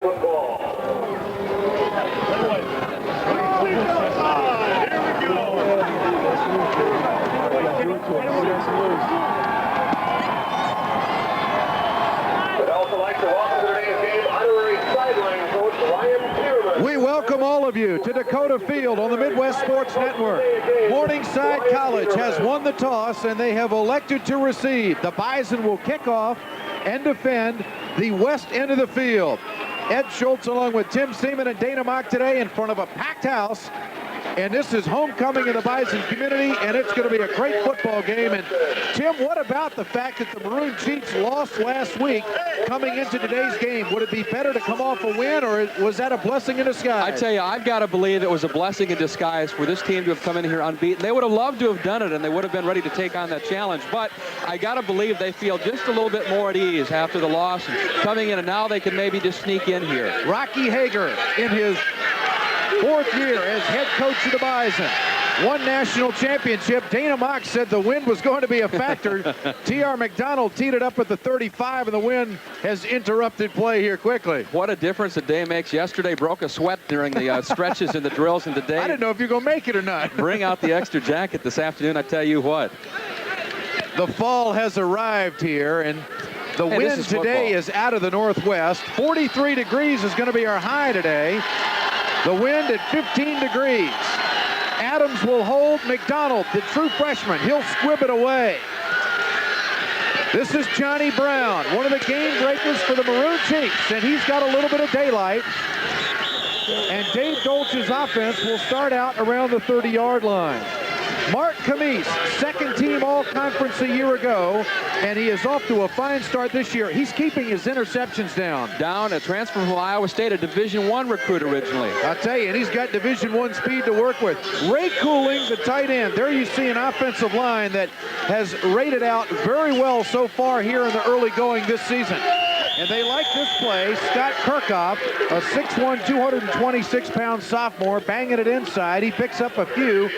Football. I'd also like to welcome to today's game honorary sideline coach Ryan Pearman. We welcome all of you to Dakota Field on the Midwest Sports Network. Morningside College has won the toss and they have elected to receive. The Bison will kick off and defend the west end of the field. Ed Schultz along with Tim Seaman and Dana Mock today in front of a packed house. And this is homecoming in the Bison community, and it's going to be a great football game. And Tim, what about the fact that the Maroon Chiefs lost last week coming into today's game? Would it be better to come off a win, or was that a blessing in disguise? I tell you, I've got to believe it was a blessing in disguise for this team to have come in here unbeaten. They would have loved to have done it, and they would have been ready to take on that challenge. But I got to believe they feel just a little bit more at ease after the loss and coming in, and now they can maybe just sneak in here. Rocky Hager in his fourth year as head coach of the Bison. One national championship. Dana Mock said the wind was going to be a factor. T.R. McDonald teed it up at the 35, and the wind has interrupted play here quickly. What a difference a day makes. Yesterday broke a sweat during the stretches and the drills, and today I didn't know if you're going to make it or not. Bring out the extra jacket this afternoon, I tell you what. The fall has arrived here, and the wind today is out of the northwest. 43 degrees is going to be our high today. The wind at 15 degrees. Adams will hold McDonald, the true freshman. He'll squib it away. This is Johnny Brown, one of the game breakers for the Maroon Chiefs, and he's got a little bit of daylight. And Dave Dolch's offense will start out around the 30-yard line. Mark Camise, second team all-conference a year ago, and he is off to a fine start this year. He's keeping his interceptions down. Down, a transfer from Iowa State, a Division I recruit originally. I'll tell you, and he's got Division I speed to work with. Ray Cooling, the tight end. There you see an offensive line that has rated out very well so far here in the early going this season. And they like this play. Scott Kirchhoff, a 6'1", 226-pound sophomore, banging it inside. He picks up a few.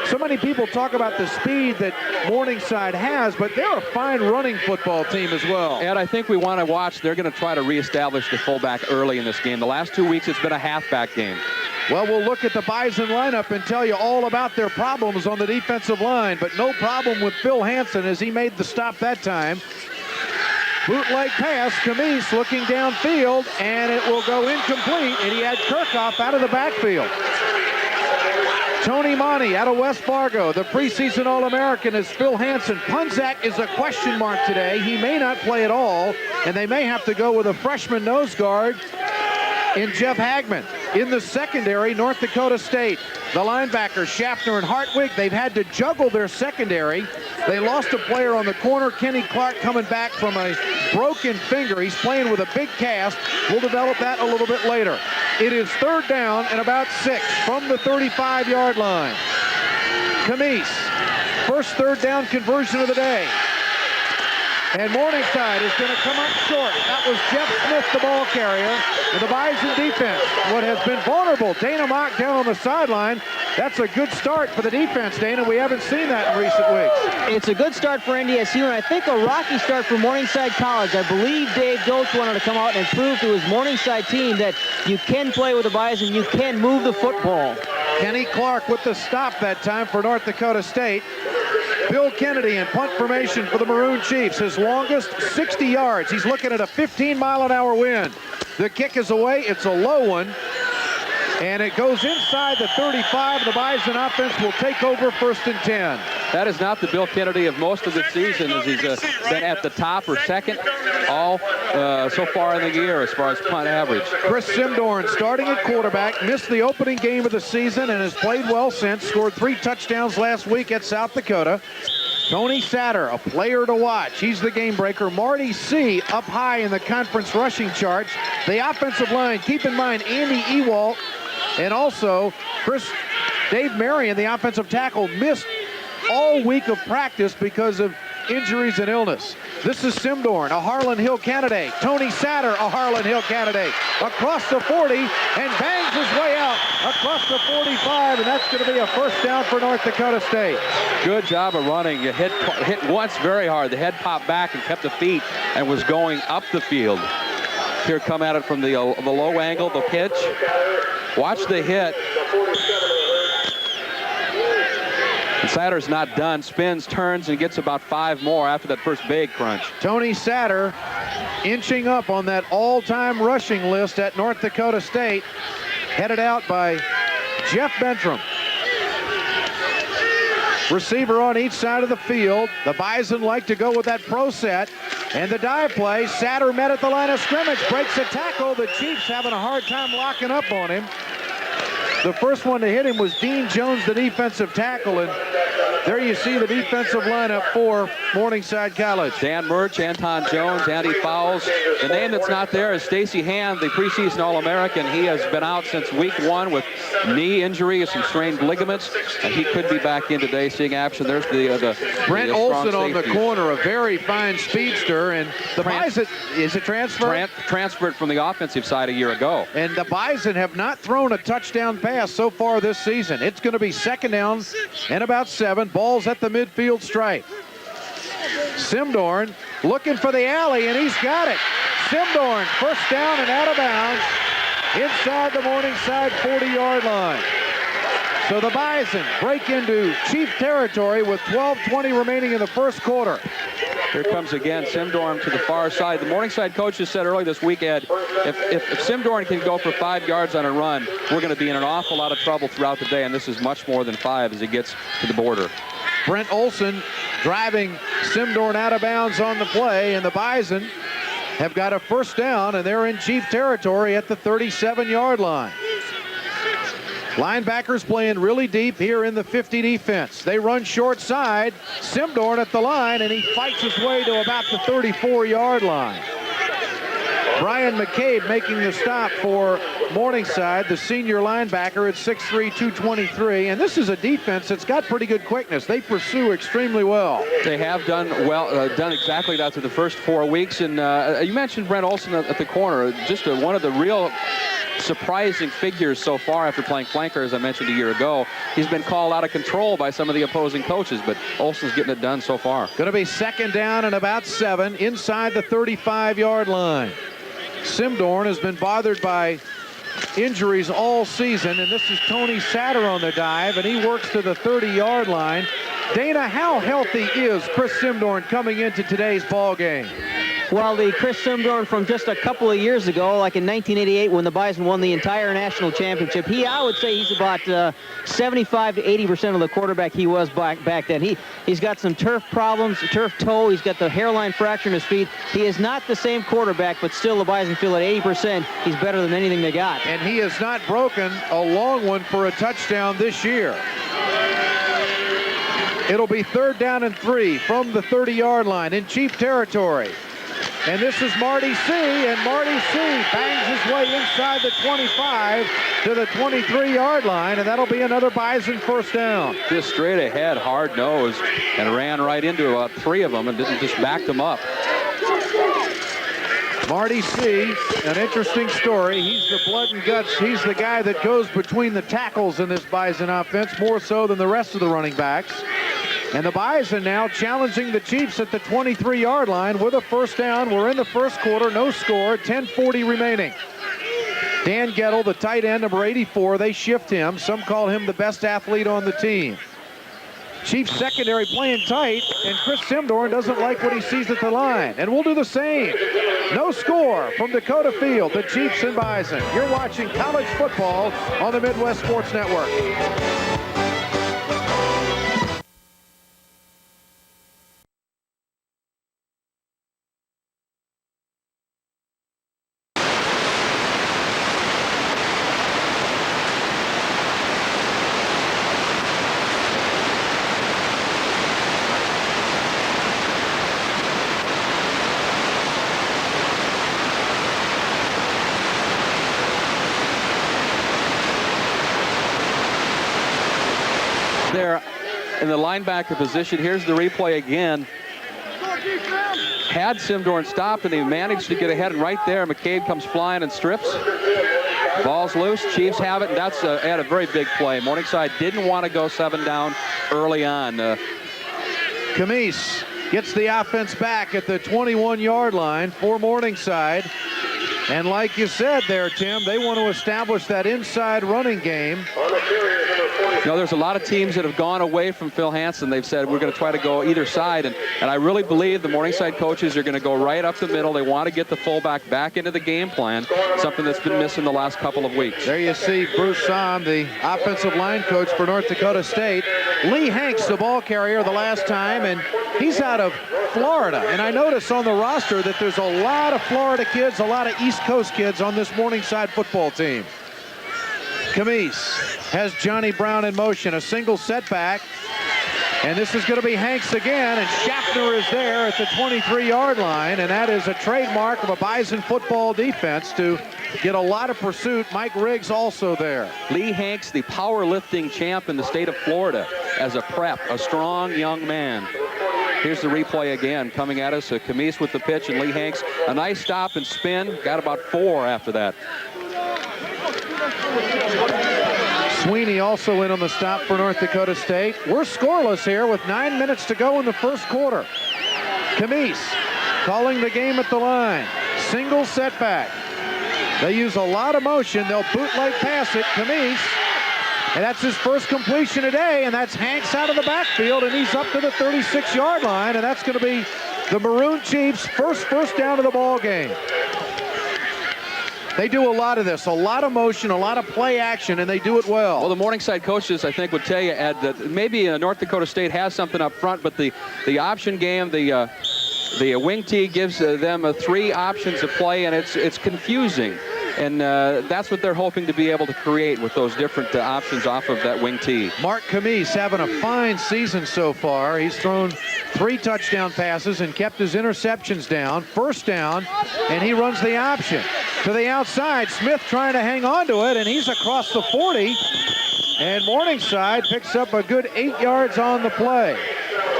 So many people talk about the speed that Morningside has, but they're a fine running football team as well. And I think we want to watch. They're going to try to reestablish the fullback early in this game. The last 2 weeks, it's been a halfback game. Well, we'll look at the Bison lineup and tell you all about their problems on the defensive line, but no problem with Phil Hansen as he made the stop that time. Bootleg pass, Camise looking downfield, and it will go incomplete, and he had Kirchhoff out of the backfield. Tony Monty out of West Fargo, the preseason All-American, is Phil Hansen. Punzak is a question mark today. He may not play at all, and they may have to go with a freshman nose guard in Jeff Hagman. In the secondary, North Dakota State, the linebackers, Schaffner and Hartwig, they've had to juggle their secondary. They lost a player on the corner, Kenny Clark, coming back from a broken finger. He's playing with a big cast. We'll develop that a little bit later. It is third down and about 6 from the 35-yard line. Camise, first third down conversion of the day. And Morningside is going to come up short. That was Jeff Smith, the ball carrier, and the Bison defense. What has been vulnerable, Dana Mock down on the sideline. That's a good start for the defense, Dana. We haven't seen that in recent weeks. It's a good start for NDSU, and I think a rocky start for Morningside College. I believe Dave Dolch wanted to come out and prove to his Morningside team that you can play with the Bison, you can move the football. Kenny Clark with the stop that time for North Dakota State. Bill Kennedy in punt formation for the Maroon Chiefs. His longest, 60 yards. He's looking at a 15-mile-an-hour wind. The kick is away. It's a low one. And it goes inside the 35. The Bison offense will take over first and 10. That is not the Bill Kennedy of most of the season, as he's been at the top or second all so far in the year as far as punt average. Chris Simdorn starting at quarterback, missed the opening game of the season and has played well since. Scored 3 touchdowns last week at South Dakota. Tony Satter, a player to watch. He's the game breaker. Marty C. up high in the conference rushing charts. The offensive line, keep in mind Andy Ewalt and also Dave Marion, the offensive tackle, missed all week of practice because of injuries and illness. This is Simdorn, a Harlan Hill candidate. Tony Satter, a Harlan Hill candidate. Across the 40 and bangs his way out across the 45, and that's going to be a first down for North Dakota State. Good job of running. You hit once very hard. The head popped back and kept the feet and was going up the field. Here come at it from the low angle, the pitch. Watch the hit. And Satter's not done. Spins, turns, and gets about 5 more after that first big crunch. Tony Satter inching up on that all-time rushing list at North Dakota State, headed out by Jeff Bentram. Receiver on each side of the field. The Bison like to go with that pro set. And the dive play, Satter met at the line of scrimmage, breaks a tackle. The Chiefs having a hard time locking up on him. The first one to hit him was Dean Jones, the defensive tackle, and there you see the defensive lineup for Morningside College. Dan Murch, Anton Jones, Andy Fowles. The name that's not there is Stacy Hand, the preseason All-American. He has been out since week 1 with knee injury, some strained ligaments, and he could be back in today seeing action. There's the Brent Olson on the corner, a very fine speedster, and the Bison, is it transfer? Transferred from the offensive side a year ago. And the Bison have not thrown a touchdown pass so far this season. It's going to be second down and about 7. Ball's at the midfield stripe. Simdorn looking for the alley, and he's got it. Simdorn, first down and out of bounds inside the Morningside 40-yard line. So the Bison break into Chief territory with 12:20 remaining in the first quarter. Here comes again Simdorn to the far side. The Morningside coaches said earlier this week, Ed, if Simdorn can go for 5 yards on a run, we're going to be in an awful lot of trouble throughout the day, and this is much more than 5 as he gets to the border. Brent Olson driving Simdorn out of bounds on the play, and the Bison have got a first down, and they're in Chief territory at the 37-yard line. Linebackers playing really deep here in the 50 defense. They run short side. Simdorn at the line, and he fights his way to about the 34-yard line. Brian McCabe making the stop for Morningside, the senior linebacker at 6'3", 223. And this is a defense that's got pretty good quickness. They pursue extremely well. They have done well, done exactly that through the first 4 weeks. And you mentioned Brent Olson at the corner, just one of the real surprising figures so far after playing flanker, as I mentioned a year ago. He's been called out of control by some of the opposing coaches, but Olson's getting it done so far. Going to be second down and about 7 inside the 35-yard line. Simdorn has been bothered by injuries all season, and this is Tony Satter on the dive, and he works to the 30-yard line. Dana, how healthy is Chris Simdorn coming into today's ball game? Well, the Chris Simdorn from just a couple of years ago, like in 1988 when the Bison won the entire national championship, I would say he's about 75 to 80% of the quarterback he was back then. He's got some turf problems, turf toe. He's got the hairline fracture in his feet. He is not the same quarterback, but still the Bison feel at 80% he's better than anything they got. And he has not broken a long one for a touchdown this year. It'll be third down and 3 from the 30-yard line in Chief territory. And this is Marty C., and Marty C. bangs his way inside the 25 to the 23-yard line, and that'll be another Bison first down. Just straight ahead, hard nose, and ran right into about 3 of them and just backed them up. Marty C., an interesting story. He's the blood and guts. He's the guy that goes between the tackles in this Bison offense, more so than the rest of the running backs. And the Bison now challenging the Chiefs at the 23-yard line with a first down. We're in the first quarter, no score, 10:40 remaining. Dan Gettle, the tight end, number 84, they shift him. Some call him the best athlete on the team. Chiefs secondary playing tight, and Chris Simdorn doesn't like what he sees at the line. And we'll do the same. No score from Dakota Field, the Chiefs and Bison. You're watching college football on the Midwest Sports Network. There in the linebacker position. Here's the replay again. Had Simdorn stopped, and he managed to get ahead, and right there McCabe comes flying and strips. Ball's loose. Chiefs have it, and that's a very big play. Morningside didn't want to go 7 down early on. Camise gets the offense back at the 21-yard line for Morningside. And like you said there, Tim, they want to establish that inside running game. You know, there's a lot of teams that have gone away from Phil Hansen. They've said, we're going to try to go either side. And I really believe the Morningside coaches are going to go right up the middle. They want to get the fullback back into the game plan, something that's been missing the last couple of weeks. There you see Bruce Somm, the offensive line coach for North Dakota State. Lee Hanks, the ball carrier the last time, and he's out of Florida. And I notice on the roster that there's a lot of Florida kids, a lot of East Coast kids on this Morningside football team. Camise has Johnny Brown in motion, a single setback. And this is going to be Hanks again, and Schaffner is there at the 23-yard line, and that is a trademark of a Bison football defense to get a lot of pursuit. Mike Riggs also there. Lee Hanks, the powerlifting champ in the state of Florida, as a prep, a strong young man. Here's the replay again, coming at us. Camise with the pitch, and Lee Hanks, a nice stop and spin. Got about 4 after that. Sweeney also in on the stop for North Dakota State. We're scoreless here with 9 minutes to go in the first quarter. Camise calling the game at the line. Single setback. They use a lot of motion. They'll bootleg pass it. Camise. And that's his first completion today, and that's Hanks out of the backfield, and he's up to the 36-yard line, and that's going to be the Maroon Chiefs' first down of the ball game. They do a lot of this, a lot of motion, a lot of play action, and they do it well. Well, the Morningside coaches, I think, would tell you, Ed, that maybe North Dakota State has something up front, but the option game, the wing tee gives them 3 options of play, and it's confusing. And that's what they're hoping to be able to create with those different options off of that wing tee. Mark Camise having a fine season so far. He's thrown 3 touchdown passes and kept his interceptions down. First down, and he runs the option to the outside. Smith trying to hang on to it, and he's across the 40. And Morningside picks up a good 8 yards on the play.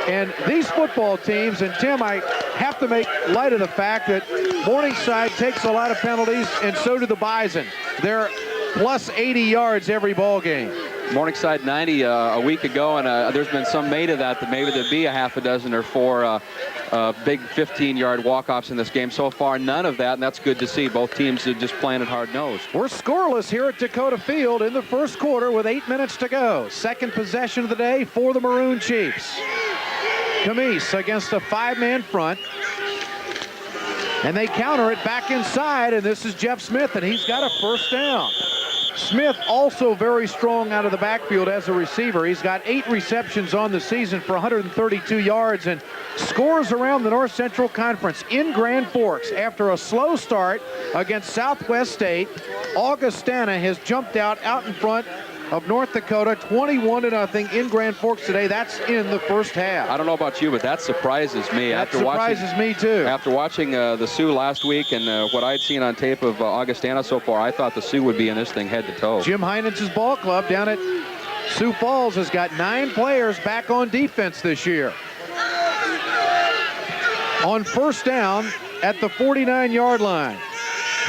And these football teams, and Tim, I have to make light of the fact that Morningside takes a lot of penalties, and so do the Bison. They're plus 80 yards every ball game. Morningside 90 a week ago, and there's been some made of that maybe there'd be a half a dozen or 4 big 15-yard walk-offs in this game. So far, none of that, and that's good to see. Both teams are just playing it hard-nosed. We're scoreless here at Dakota Field in the first quarter with 8 minutes to go. Second possession of the day for the Maroon Chiefs. Camise against a 5-man front. And they counter it back inside, and this is Jeff Smith, and he's got a first down. Smith also very strong out of the backfield as a receiver. He's got 8 receptions on the season for 132 yards and scores around the North Central Conference in Grand Forks. After a slow start against Southwest State, Augustana has jumped out in front of North Dakota, 21-0 in Grand Forks today. That's in the first half. I don't know about you, but that surprises me. That surprises me too. After watching the Sioux last week and what I'd seen on tape of Augustana so far, I thought the Sioux would be in this thing head to toe. Jim Heinens' ball club down at Sioux Falls has got 9 players back on defense this year. On first down at the 49-yard line,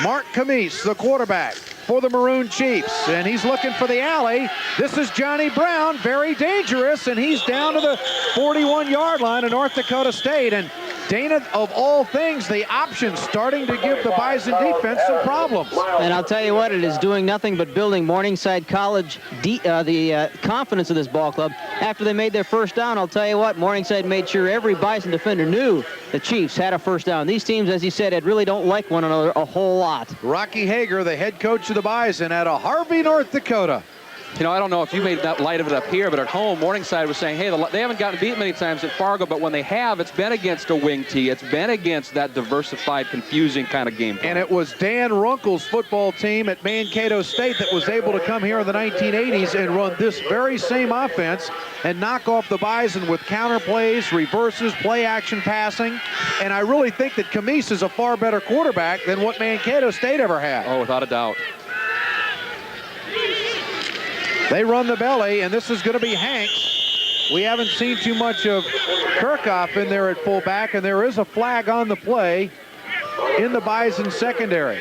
Mark Camise, the quarterback for the Maroon Chiefs, and he's looking for the alley. This is Johnny Brown, very dangerous, and he's down to the 41-yard line of North Dakota State. And Dana, of all things, the option starting to give the Bison defense some problems. And I'll tell you what, it is doing nothing but building Morningside College the confidence of this ball club. After they made their first down, I'll tell you what, Morningside made sure every Bison defender knew the Chiefs had a first down. These teams, as you said, Ed, really don't like one another a whole lot. Rocky Hager, the head coach of the Bison out of Harvey, North Dakota. You know, I don't know if you made that light of it up here, but at home, Morningside was saying, hey, they haven't gotten beat many times at Fargo, but when they have, it's been against a wing tee. It's been against that diversified, confusing kind of game plan. And it was Dan Runkle's football team at Mankato State that was able to come here in the 1980s and run this very same offense and knock off the Bison with counter plays, reverses, play action passing. And I really think that Camise is a far better quarterback than what Mankato State ever had. Oh, without a doubt. They run the belly, and this is going to be Hanks. We haven't seen too much of Kirchhoff in there at fullback, and there is a flag on the play in the Bison secondary.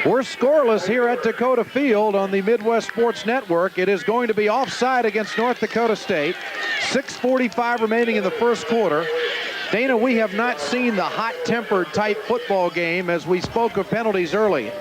We're scoreless here at Dakota Field on the Midwest Sports Network. It is going to be offside against North Dakota State. 6:45 remaining in the first quarter. Dana, we have not seen the hot-tempered type football game as we spoke of penalties early.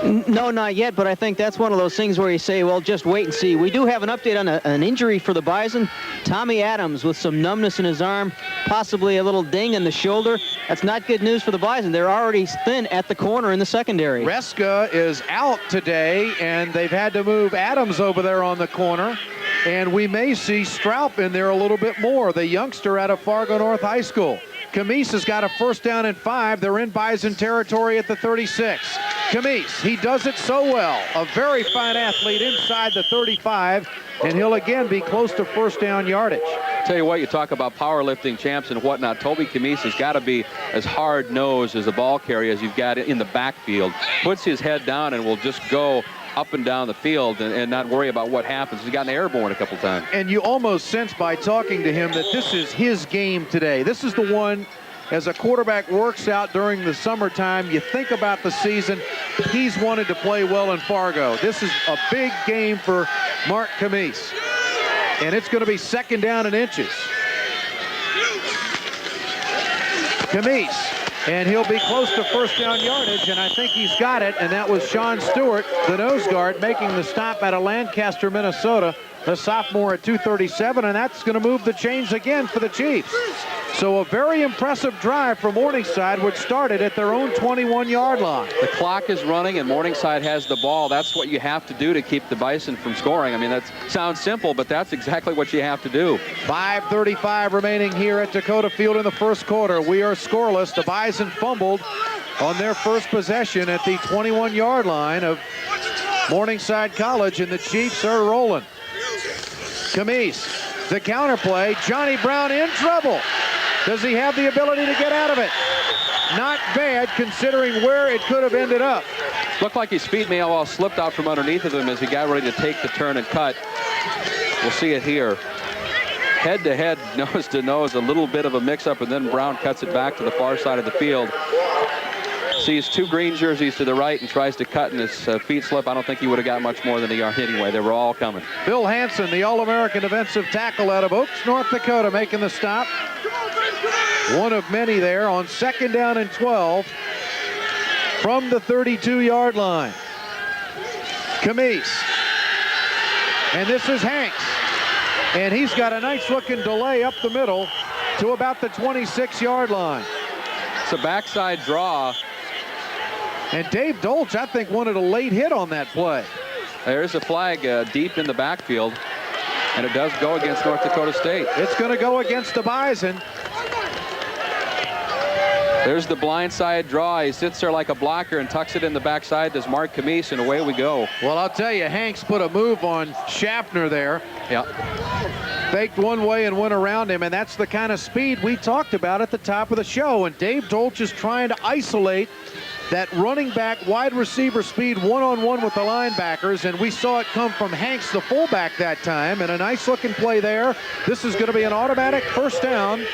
No, not yet, but I think that's one of those things where you say, well, just wait and see. We do have an update on an injury for the Bison. Tommy Adams with some numbness in his arm, possibly a little ding in the shoulder. That's not good news for the Bison. They're already thin at the corner in the secondary. Reska is out today, and they've had to move Adams over there on the corner. And we may see Straub in there a little bit more, the youngster out of Fargo North High School. Camise has got a 1st down and 5. They're in Bison territory at the 36. Camise, he does it so well. A very fine athlete inside the 35, and he'll again be close to 1st down yardage. Tell you what, you talk about powerlifting champs and whatnot. Toby Camise has got to be as hard-nosed as a ball carrier as you've got in the backfield. Puts his head down and will just go up and down the field and not worry about what happens. He's gotten airborne a couple times. And you almost sense by talking to him that this is his game today. This is the one, as a quarterback works out during the summertime, you think about the season, he's wanted to play well in Fargo. This is a big game for Mark Camise. And it's going to be 2nd down and inches. Camise. And he'll be close to 1st down yardage, and I think he's got it. And that was Sean Stewart, the nose guard, making the stop out of Lancaster, Minnesota, the sophomore at 237, and that's going to move the chains again for the Chiefs. So a very impressive drive for Morningside, which started at their own 21-yard line. The clock is running, and Morningside has the ball. That's what you have to do to keep the Bison from scoring. I mean, that sounds simple, but that's exactly what you have to do. 5:35 remaining here at Dakota Field in the 1st quarter. We are scoreless. The Bison fumbled on their first possession at the 21-yard line of Morningside College, and the Chiefs are rolling. Camise, the counter play. Johnny Brown in trouble. Does he have the ability to get out of it? Not bad, considering where it could have ended up. Looked like his feet may have all slipped out from underneath of him as he got ready to take the turn and cut. We'll see it here. Head-to-head, nose-to-nose, a little bit of a mix-up, and then Brown cuts it back to the far side of the field. Sees 2 green jerseys to the right and tries to cut, and his feet slip. I don't think he would have got much more than a yard anyway. They were all coming. Bill Hansen, the All-American defensive tackle out of Oaks, North Dakota, making the stop. One of many there on 2nd down and 12 from the 32-yard line. Camise. And this is Hanks. And he's got a nice-looking delay up the middle to about the 26-yard line. It's a backside draw. And Dave Dolch, I think, wanted a late hit on that play. There's a flag deep in the backfield, and it does go against North Dakota State. It's going to go against the Bison. There's the blindside draw. He sits there like a blocker and tucks it in the backside. Does Mark Camise, and away we go. Well, I'll tell you, Hanks put a move on Schaffner there. Yeah. Faked one way and went around him, and that's the kind of speed we talked about at the top of the show. And Dave Dolch is trying to isolate that running back wide receiver speed one-on-one with the linebackers, and we saw it come from Hanks, the fullback, that time, and a nice looking play there. This is going to be an automatic 1st down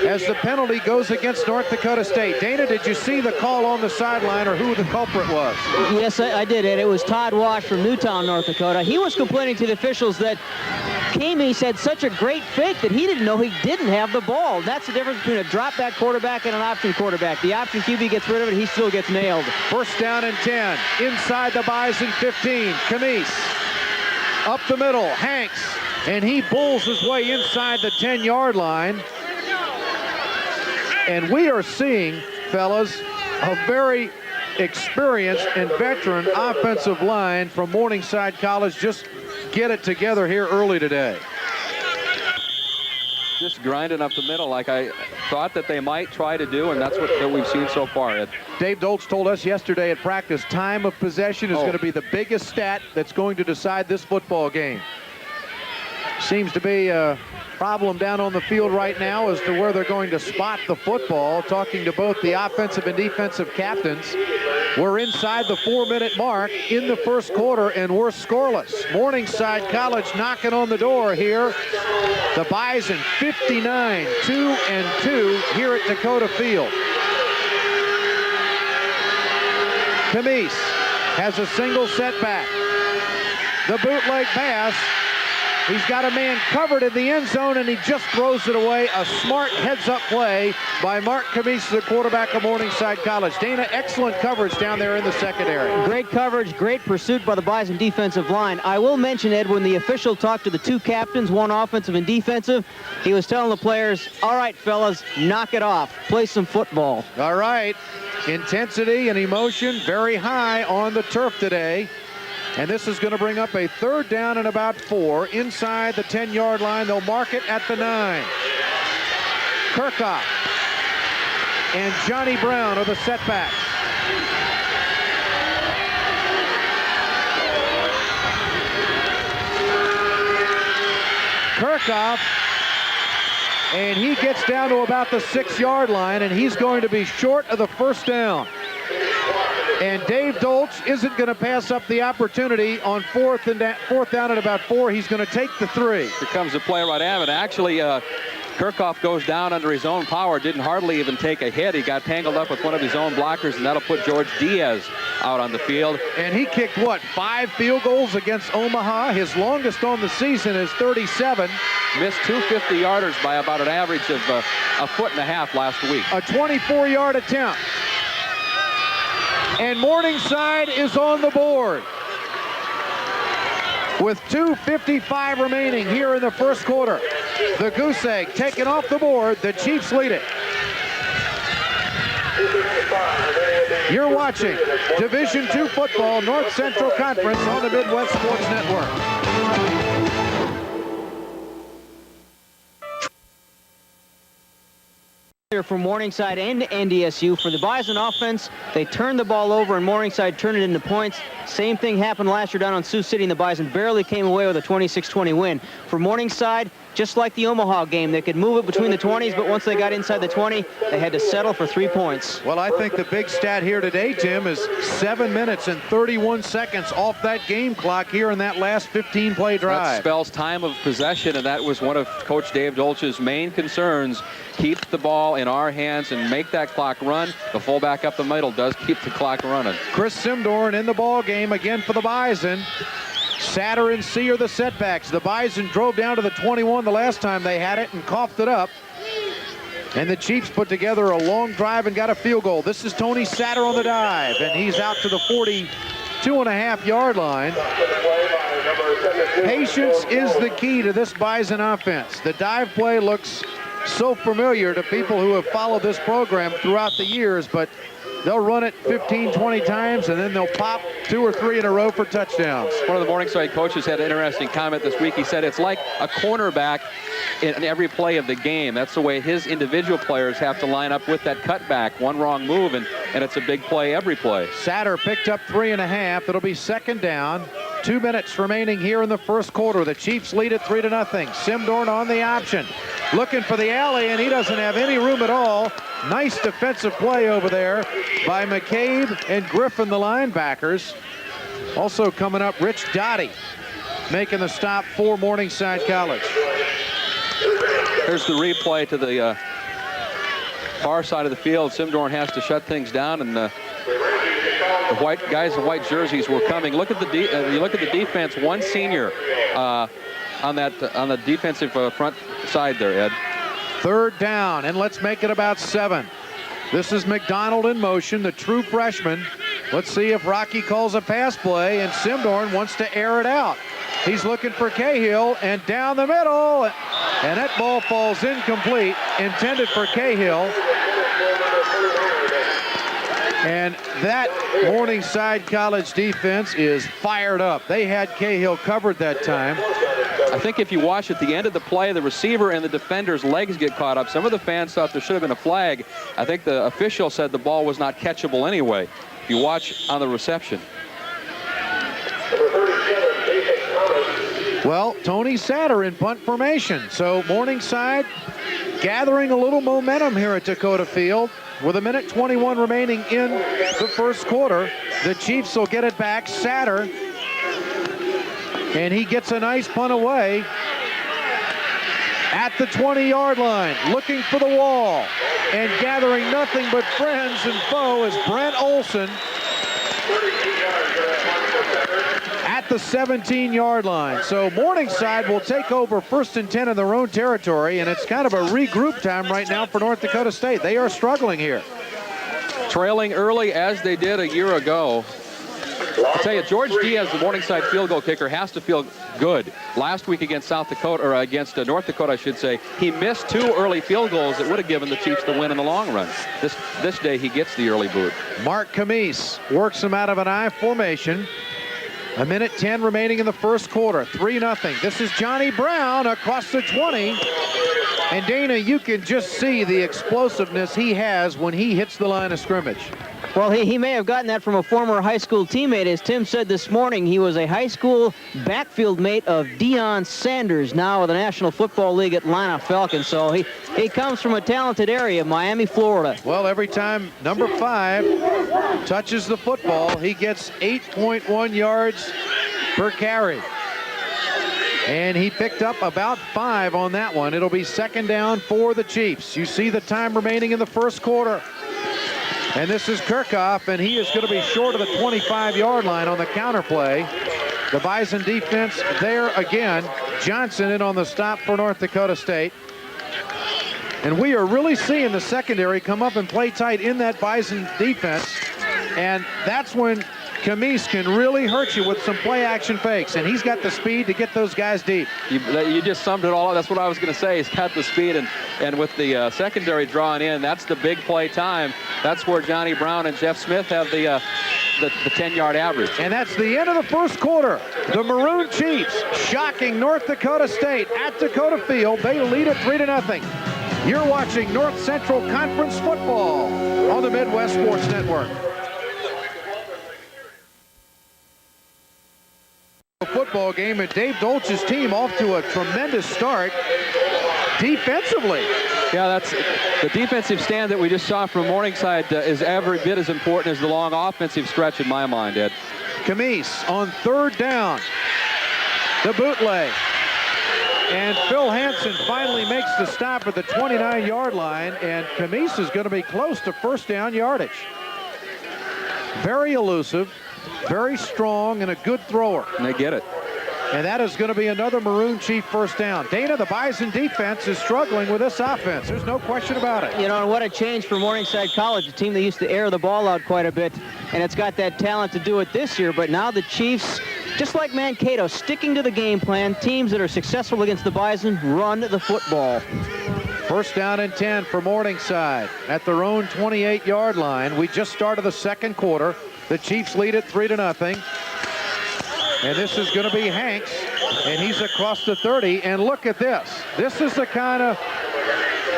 as the penalty goes against North Dakota State. Dana, did you see the call on the sideline or who the culprit was? Yes, I did, Ed. It was Todd Wash from Newtown, North Dakota. He was complaining to the officials that Camise had such a great fake that he didn't know he didn't have the ball. That's the difference between a drop-back quarterback and an option quarterback. The option QB gets rid of it, he still gets nailed. 1st down and 10. Inside the Bison 15. Camise. Up the middle. Hanks. And he bulls his way inside the 10-yard line. And we are seeing, fellas, a very experienced and veteran offensive line from Morningside College just get it together here early today. Just grinding up the middle like I thought that they might try to do, and that's what we've seen so far, Ed. Dave Dolch told us yesterday at practice, time of possession is going to be the biggest stat that's going to decide this football game. Seems to be a problem down on the field right now as to where they're going to spot the football. Talking to both the offensive and defensive captains. We're inside the 4-minute mark in the 1st quarter, and we're scoreless. Morningside College knocking on the door here. The Bison 59-2 here at Dakota Field. Camise has a single setback. The bootleg pass He's got a man covered in the end zone, and he just throws it away. A smart heads-up play by Mark Camise, the quarterback of Morningside College. Dana, excellent coverage down there in the secondary. Great coverage, great pursuit by the Bison defensive line. I will mention, Ed, when the official talked to the two captains, one offensive and defensive, he was telling the players, all right, fellas, knock it off. Play some football. All right. Intensity and emotion very high on the turf today. And this is going to bring up a third down and about 4 inside the 10-yard line. They'll mark it at the 9. Kirchhoff and Johnny Brown are the setbacks. Kirchhoff, and he gets down to about the 6-yard line, and he's going to be short of the first down. And Dave Dolch isn't going to pass up the opportunity on fourth down at about 4. He's going to take the 3. Here comes the play right at it. Actually, Kirchhoff goes down under his own power, didn't hardly even take a hit. He got tangled up with one of his own blockers, and that'll put George Diaz out on the field. And he kicked, what, 5 field goals against Omaha? His longest on the season is 37. Missed 2 50-yarders by about an average of a foot and a half last week. A 24-yard attempt. And Morningside is on the board. With 2:55 remaining here in the first quarter. The Goose Egg taken off the board. The Chiefs lead it. You're watching Division II football, North Central Conference on the Midwest Sports Network. For Morningside and NDSU. For the Bison offense, they turned the ball over and Morningside turned it into points. Same thing happened last year down on Sioux City, and the Bison barely came away with a 26-20 win. For Morningside, just like the Omaha game, they could move it between the 20s, but once they got inside the 20, they had to settle for 3 points. Well, I think the big stat here today, Tim, is 7 minutes and 31 seconds off that game clock here in that last 15-play drive. That spells time of possession, and that was one of Coach Dave Dolch's main concerns. Keep the ball in our hands and make that clock run. The fullback up the middle does keep the clock running. Chris Simdorn in the ball game again for the Bison. Satter and C are the setbacks. The Bison drove down to the 21 the last time they had it and coughed it up. And the Chiefs put together a long drive and got a field goal. This is Tony Satter on the dive, and he's out to the 42.5-yard line. Patience is the key to this Bison offense. The dive play looks so familiar to people who have followed this program throughout the years, but they'll run it 15, 20 times, and then they'll pop 2 or 3 in a row for touchdowns. One of the Morningside coaches had an interesting comment this week. He said it's like a cornerback in every play of the game. That's the way his individual players have to line up with that cutback. One wrong move, and it's a big play every play. Satter picked up 3.5. It'll be second down. 2 minutes remaining here in the first quarter. The Chiefs lead it 3-0. Simdorn on the option. Looking for the alley, and he doesn't have any room at all. Nice defensive play over there by McCabe and Griffin, the linebackers. Also coming up, Rich Dottie making the stop for Morningside College. Here's the replay to the far side of the field. Simdorn has to shut things down, and the white guys in white jerseys were coming. Look at you look at the defense. One senior on the defensive front side there, Ed. Third down, and let's make it about 7. This is McDonald in motion, the true freshman. Let's see if Rocky calls a pass play, and Simdorn wants to air it out. He's looking for Cahill, and down the middle, and that ball falls incomplete, intended for Cahill. And that Morningside College defense is fired up. They had Cahill covered that time. I think if you watch at the end of the play, the receiver and the defender's legs get caught up. Some of the fans thought there should have been a flag. I think the official said the ball was not catchable anyway. If you watch on the reception. Well, Tony Satter in punt formation. So Morningside gathering a little momentum here at Dakota Field. With 1:21 remaining in the first quarter, the Chiefs will get it back. Satter, and he gets a nice punt away at the 20-yard line, looking for the wall, and gathering nothing but friends and foe is Brent Olson at the 17-yard line. So Morningside will take over 1st and 10 in their own territory, and it's kind of a regroup time right now for North Dakota State. They are struggling here. Trailing early as they did a year ago. I'll tell you, George Diaz, the Morningside field goal kicker, has to feel good. Last week against South Dakota, or against North Dakota, I should say, he missed 2 early field goals that would have given the Chiefs the win in the long run. This day, he gets the early boot. Mark Camise works him out of an I formation. 1:10 remaining in the first quarter. 3-0. This is Johnny Brown across the 20. And Dana, you can just see the explosiveness he has when he hits the line of scrimmage. Well, he may have gotten that from a former high school teammate. As Tim said this morning, he was a high school backfield mate of Deion Sanders, now with the National Football League Atlanta Falcons. So he comes from a talented area, Miami, Florida. Well, every time number 5 touches the football, he gets 8.1 yards per carry. And he picked up about 5 on that one. It'll be 2nd down for the Chiefs. You see the time remaining in the first quarter. And this is Kirchhoff, and he is going to be short of the 25-yard line on the counter play. The Bison defense there again. Johnson in on the stop for North Dakota State. And we are really seeing the secondary come up and play tight in that Bison defense. And that's when Camise can really hurt you with some play-action fakes, and he's got the speed to get those guys deep. You just summed it all up. That's what I was going to say. He's got the speed, and with the secondary drawing in, that's the big play time. That's where Johnny Brown and Jeff Smith have the 10-yard average. And that's the end of the first quarter. The Maroon Chiefs shocking North Dakota State at Dakota Field. They lead it 3-0. You're watching North Central Conference football on the Midwest Sports Network. Football game, and Dave Dolch's team off to a tremendous start defensively. Yeah, that's the defensive stand that we just saw from Morningside is every bit as important as the long offensive stretch in my mind, Ed. Camise on 3rd down. The bootleg. And Phil Hansen finally makes the stop at the 29-yard line, and Camise is going to be close to 1st down yardage. Very elusive, very strong, and a good thrower. And they get it. And that is going to be another Maroon Chief 1st down. Dana, the Bison defense is struggling with this offense. There's no question about it. You know, and what a change for Morningside College, a team that used to air the ball out quite a bit, and it's got that talent to do it this year. But now the Chiefs, just like Mankato, sticking to the game plan. Teams that are successful against the Bison run the football. 1st down and 10 for Morningside at their own 28-yard line. We just started the second quarter. The Chiefs lead it 3-0. And this is going to be Hanks, and he's across the 30. And look at this. This is the kind of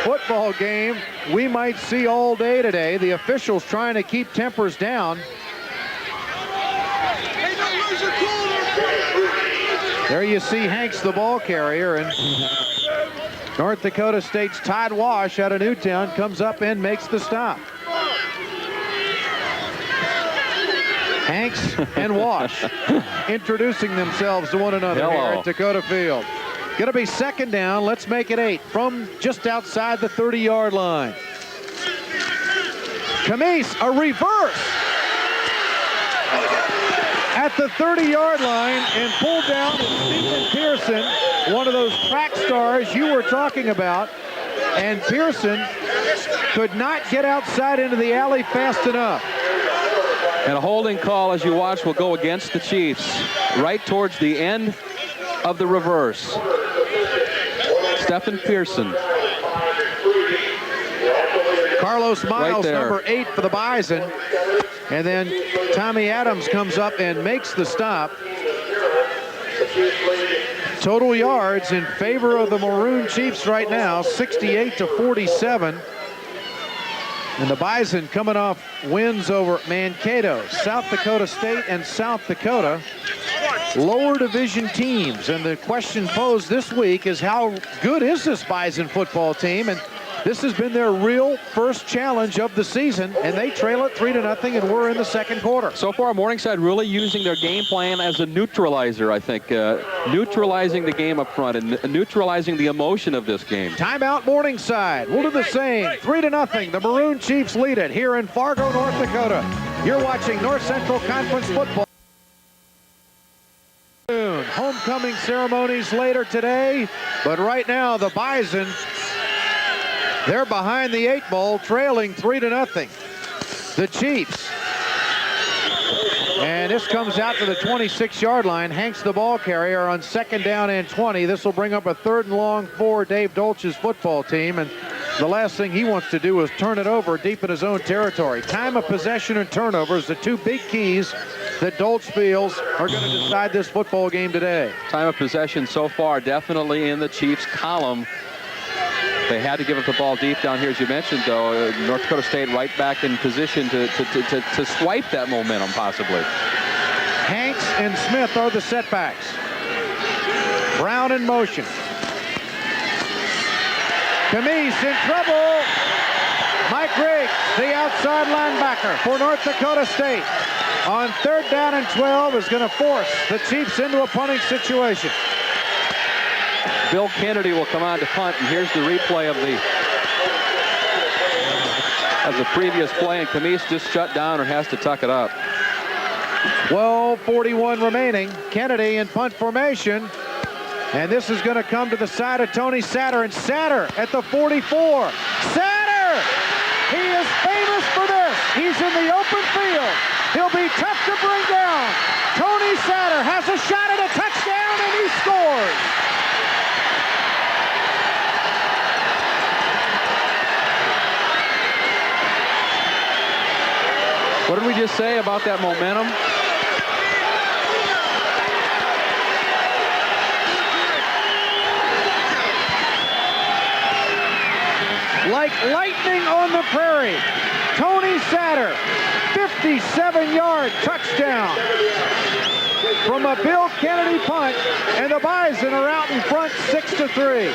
football game we might see all day today. The officials trying to keep tempers down. There you see Hanks, the ball carrier, and North Dakota State's Todd Wash out of Newtown comes up and makes the stop. Hanks and Wash introducing themselves to one another here at Dakota Field. Going to be 2nd down. Let's make it 8 from just outside the 30-yard line. Camise, a reverse at the 30-yard line and pulled down Stephen Pearson, one of those track stars you were talking about. And Pearson could not get outside into the alley fast enough. And a holding call, as you watch, will go against the Chiefs right towards the end of the reverse. Stephen Pearson. Carlos Miles, number 8 for the Bison. And then Tommy Adams comes up and makes the stop. Total yards in favor of the Maroon Chiefs right now, 68-47. And the Bison coming off wins over Mankato, South Dakota State, and South Dakota. Lower division teams. And the question posed this week is how good is this Bison football team? And this has been their real first challenge of the season, and they trail it 3-0, and we're in the second quarter. So far, Morningside really using their game plan as a neutralizer, I think. Neutralizing the game up front and neutralizing the emotion of this game. Timeout Morningside. We'll do the same. 3-0. The Maroon Chiefs lead it here in Fargo, North Dakota. You're watching North Central Conference football. homecoming ceremonies later today. But right now, the Bison, they're behind the 8 ball, trailing 3-0. The Chiefs. And this comes out to the 26-yard line. Hank's the ball carrier on 2nd down and 20. This will bring up a 3rd and long for Dave Dolch's football team. And the last thing he wants to do is turn it over deep in his own territory. Time of possession and turnovers, the 2 big keys that Dolch feels are going to decide this football game today. Time of possession so far definitely in the Chiefs' column. They had to give up the ball deep down here, as you mentioned, though. North Dakota State right back in position to swipe that momentum, possibly. Hanks and Smith are the setbacks. Brown in motion. Camise in trouble. Mike Riggs, the outside linebacker for North Dakota State, on 3rd down and 12 is going to force the Chiefs into a punting situation. Bill Kennedy will come on to punt, and here's the replay of the previous play, and Camise just shut down or has to tuck it up. 12:41 remaining. Kennedy in punt formation, and this is going to come to the side of Tony Satter, and Satter at the 44. Satter! He is famous for this. He's in the open field. He'll be tough to bring down. Tony Satter has a shot at a touchdown, and he scores. What did we just say about that momentum? Like lightning on the prairie, Tony Satter, 57-yard touchdown from a Bill Kennedy punt, and the Bison are out in front 6-3.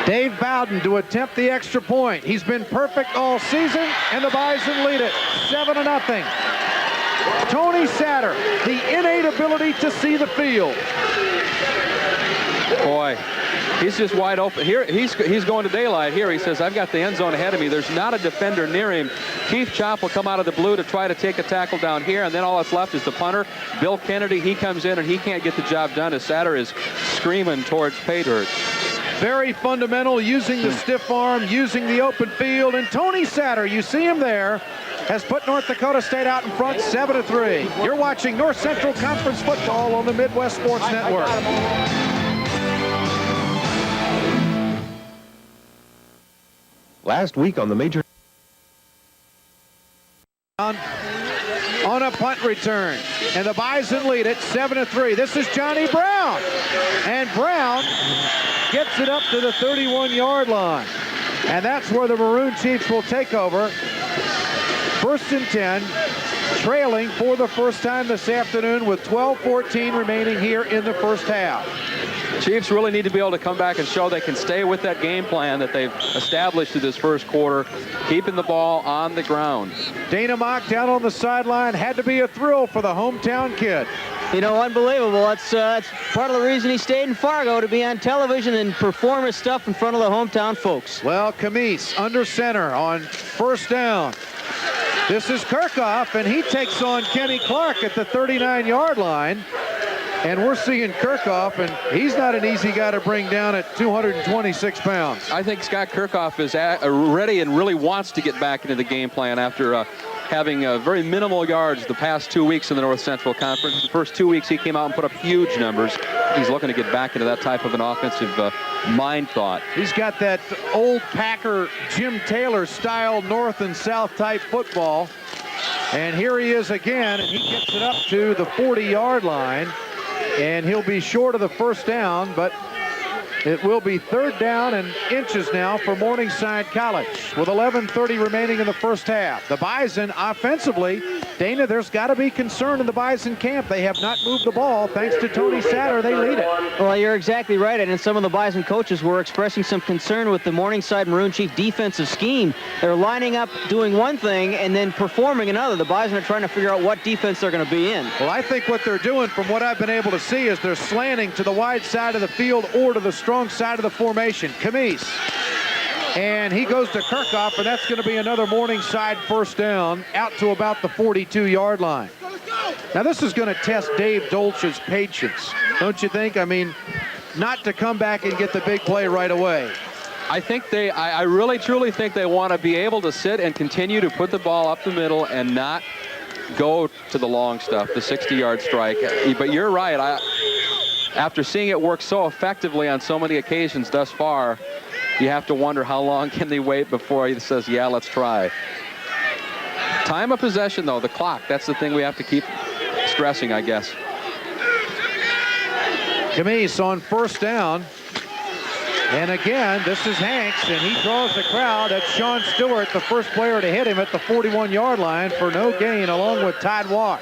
Dave Bowden to attempt the extra point. He's been perfect all season, and the Bison lead it 7-0. Tony Satter, the innate ability to see the field. Boy, he's just wide open. Here, he's going to daylight. Here, he says, I've got the end zone ahead of me. There's not a defender near him. Keith Chop will come out of the blue to try to take a tackle down here, and then all that's left is the punter. Bill Kennedy, he comes in, and he can't get the job done as Satter is screaming towards pay dirt. Very fundamental, using the stiff arm, using the open field, and Tony Satter, you see him there, has put North Dakota State out in front 7-3. You're watching North Central Conference football on the Midwest Sports Network. Last week on the major... On a punt return, and the Bison lead it 7-3. This is Johnny Brown, and Brown gets it up to the 31-yard line, and that's where the Maroon Chiefs will take over. 1st and 10, trailing for the first time this afternoon with 12:14 remaining here in the first half. Chiefs really need to be able to come back and show they can stay with that game plan that they've established through this first quarter, keeping the ball on the ground. Dana Mock down on the sideline. Had to be a thrill for the hometown kid. You know, unbelievable. That's part of the reason he stayed in Fargo, to be on television and perform his stuff in front of the hometown folks. Well, Camise under center on 1st down. This is Kirchhoff, and he takes on Kenny Clark at the 39-yard line. And we're seeing Kirchhoff, and he's not an easy guy to bring down at 226 pounds. I think Scott Kirchhoff is ready and really wants to get back into the game plan after having very minimal yards the past 2 weeks in the North Central Conference. The first 2 weeks he came out and put up huge numbers. He's looking to get back into that type of an offensive mind thought. He's got that old Packer Jim Taylor style north and south type football. And here he is again, and he gets it up to the 40-yard line. And he'll be short of the 1st down, but it will be 3rd down and inches now for Morningside College with 11:30 remaining in the first half. The Bison offensively, Dana, there's got to be concern in the Bison camp. They have not moved the ball. Thanks to Tony Satter, they lead it. Well, you're exactly right, and some of the Bison coaches were expressing some concern with the Morningside Maroon Chief defensive scheme. They're lining up doing one thing and then performing another. The Bison are trying to figure out what defense they're going to be in. Well, I think what they're doing, from what I've been able to see, is they're slanting to the wide side of the field or to the strong side of the formation. Camise And he goes to Kirchhoff, and that's going to be another Morningside first down out to about the 42-yard line. Now, this is going to test Dave Dolch's patience, don't you think? I mean, not to come back and get the big play right away. I really, truly think they want to be able to sit and continue to put the ball up the middle and not go to the long stuff, the 60-yard strike. But you're right. After seeing it work so effectively on so many occasions thus far, you have to wonder how long can they wait before he says, yeah, let's try. Time of possession, though, the clock, that's the thing we have to keep stressing, I guess. Camise on first down. And again, this is Hanks, and he draws the crowd. That's Sean Stewart, the first player to hit him at the 41-yard line for no gain, along with Todd Wash.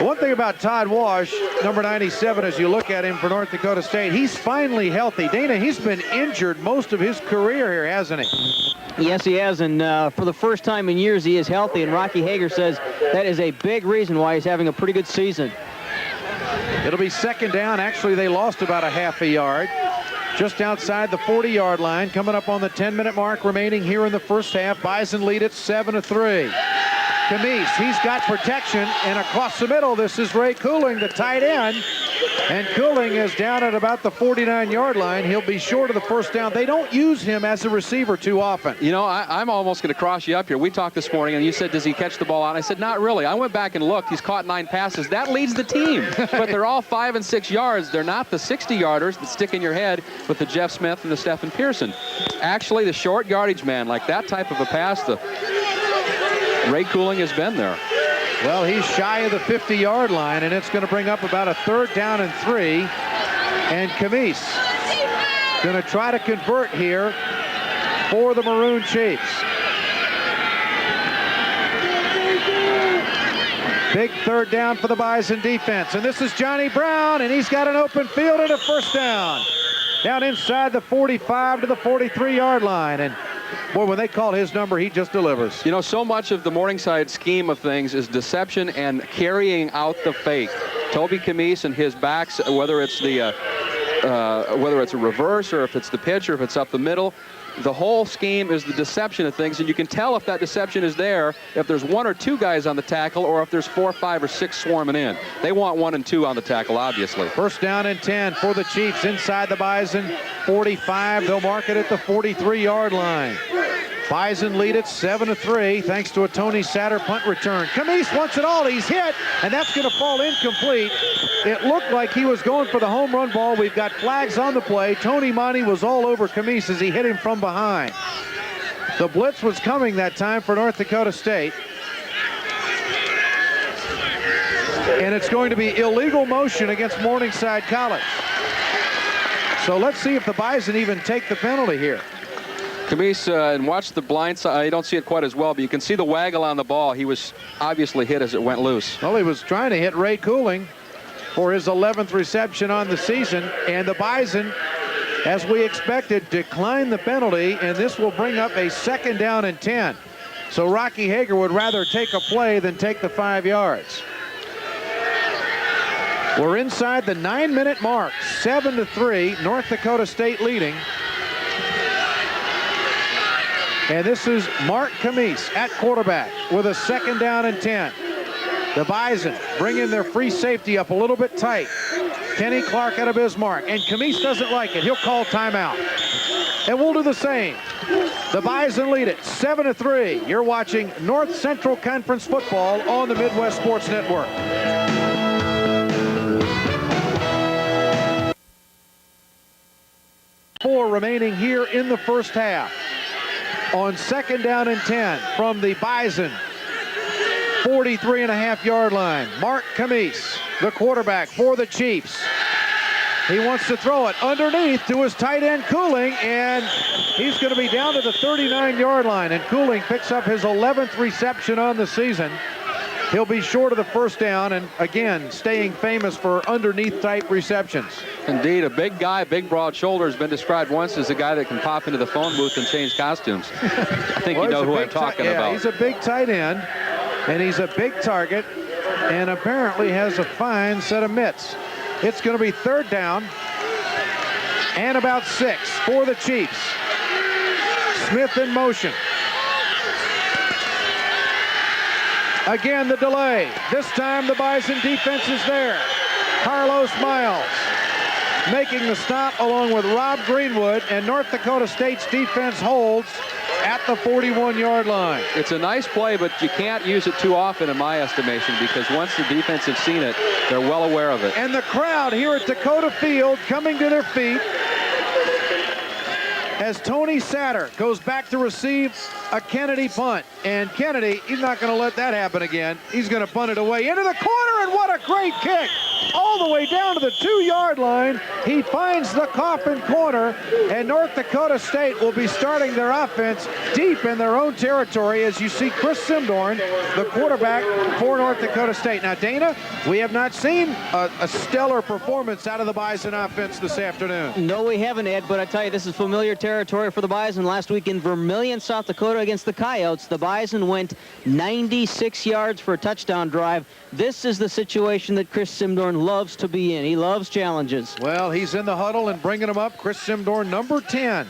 One thing about Todd Wash, number 97, as you look at him for North Dakota State, he's finally healthy. Dana, he's been injured most of his career here, hasn't he? Yes, he has, and for the first time in years, he is healthy, and Rocky Hager says that is a big reason why he's having a pretty good season. It'll be second down. Actually, they lost about a half a yard. Just outside the 40-yard line, coming up on the 10-minute mark remaining here in the first half. Bison lead at 7-3. Camise, he's got protection, and across the middle, this is Ray Cooling, the tight end. And Cooling is down at about the 49-yard line. He'll be short of the first down. They don't use him as a receiver too often. You know, I'm almost going to cross you up here. We talked this morning, and you said, does he catch the ball out? I said, not really. I went back and looked. He's caught 9 passes. That leads the team. But they're all 5 and 6 yards. They're not the 60-yarders that stick in your head with the Jeff Smith and the Stephen Pearson. Actually, the short yardage man, like that type of a pass, the Ray Cooling has been there. Well, he's shy of the 50-yard line, and it's going to bring up about a 3rd down and 3. And Camise going to try to convert here for the Maroon Chiefs. Big 3rd down for the Bison defense. And this is Johnny Brown, and he's got an open field and a first down. Down inside the 45 to the 43-yard line. And boy, when they call his number, he just delivers. You know, so much of the Morningside scheme of things is deception and carrying out the fake. Toby Camise and his backs, whether it's a reverse or if it's the pitch or if it's up the middle, the whole scheme is the deception of things, and you can tell if that deception is there if there's 1 or 2 guys on the tackle or if there's 4, 5, or 6 swarming in. They want 1 and 2 on the tackle, obviously. First down and 10 for the Chiefs inside the Bison 45. They'll mark it at the 43-yard line. Bison lead at 7-3 thanks to a Tony Satter punt return. Camise wants it all. He's hit, and that's going to fall incomplete. It looked like he was going for the home run ball. We've got flags on the play. Tony Monty was all over Camise as he hit him from behind. The blitz was coming that time for North Dakota State. And it's going to be illegal motion against Morningside College. So let's see if the Bison even take the penalty here. Camise, and watch the blind side. You don't see it quite as well, but you can see the waggle on the ball. He was obviously hit as it went loose. Well, he was trying to hit Ray Cooling for his 11th reception on the season, and the Bison, as we expected, declined the penalty, and this will bring up a 2nd down and 10. So Rocky Hager would rather take a play than take the 5 yards. We're inside the 9-minute mark, 7-3, North Dakota State leading. And this is Mark Camise at quarterback with a 2nd down and 10. The Bison bring in their free safety up a little bit tight. Kenny Clark out of Bismarck, and Camise doesn't like it. He'll call timeout. And we'll do the same. The Bison lead it 7-3. You're watching North Central Conference football on the Midwest Sports Network. Four remaining here in the first half. On 2nd down and 10 from the Bison 43.5-yard line. Mark Camise, the quarterback for the Chiefs. He wants to throw it underneath to his tight end Cooling, and he's going to be down to the 39-yard line, and Cooling picks up his 11th reception on the season. He'll be short of the first down, and again, staying famous for underneath-type receptions. Indeed, a big guy, big broad shoulder, has been described once as a guy that can pop into the phone booth and change costumes. I think you know who I'm talking about. He's a big tight end, and he's a big target, and apparently has a fine set of mitts. It's going to be 3rd down and about 6 for the Chiefs. Smith in motion. Again, the delay. This time the Bison defense is there. Carlos Miles making the stop along with Rob Greenwood, and North Dakota State's defense holds at the 41-yard line. It's a nice play, but you can't use it too often in my estimation, because once the defense has seen it, they're well aware of it. And the crowd here at Dakota Field coming to their feet as Tony Satter goes back to receive a Kennedy punt. And Kennedy, he's not going to let that happen again. He's going to punt it away into the corner, and what a great kick. All the way down to the 2-yard line. He finds the coffin corner, and North Dakota State will be starting their offense deep in their own territory as you see Chris Simdorn, the quarterback for North Dakota State. Now, Dana, we have not seen a stellar performance out of the Bison offense this afternoon. No, we haven't, Ed, but I tell you, this is familiar territory for the Bison. Last week in Vermillion, South Dakota against the Coyotes, the Bison went 96 yards for a touchdown drive. This is the situation that Chris Simdorn loves to be in. He loves challenges. Well, he's in the huddle and bringing him up. Chris Simdorn, number 10.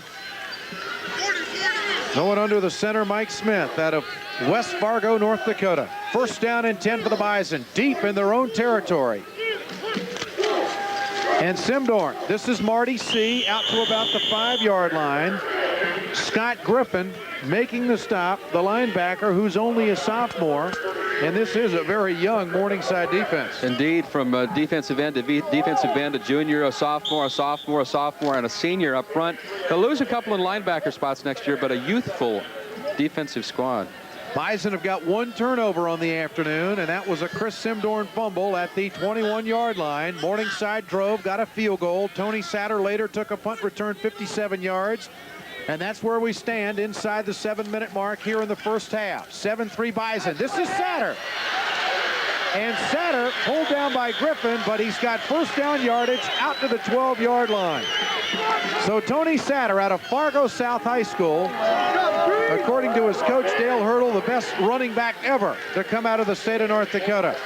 Going under the center, Mike Smith out of West Fargo, North Dakota. First down and 10 for the Bison, deep in their own territory. And Simdorn, this is Marty C. out to about the 5-yard line. Scott Griffin making the stop, the linebacker who's only a sophomore. And this is a very young Morningside defense. Indeed, from defensive end to defensive end, a junior, a sophomore, and a senior up front. They'll lose a couple in linebacker spots next year, but a youthful defensive squad. Bison have got one turnover on the afternoon, and that was a Chris Simdorn fumble at the 21-yard line. Morningside drove, got a field goal. Tony Satter later took a punt return 57 yards. And that's where we stand inside the 7-minute mark here in the first half. 7-3 Bison. This is Satter. And Satter pulled down by Griffin, but he's got first down yardage out to the 12-yard line. So Tony Satter out of Fargo South High School, according to his coach Dale Hurdle, the best running back ever to come out of the state of North Dakota.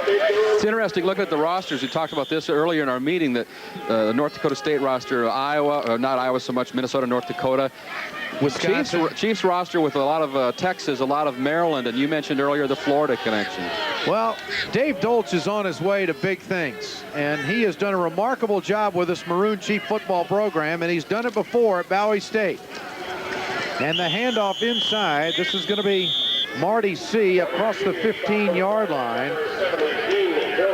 It's interesting looking at the rosters. We talked about this earlier in our meeting, that the North Dakota State roster, Iowa, not Iowa so much, Minnesota, North Dakota. Chiefs roster with a lot of Texas, a lot of Maryland, and you mentioned earlier the Florida connection. Well, Dave Dolch is on his way to big things, and he has done a remarkable job with this Maroon Chief football program, and he's done it before at Bowie State. And the handoff inside, this is going to be Marty C. across the 15-yard line.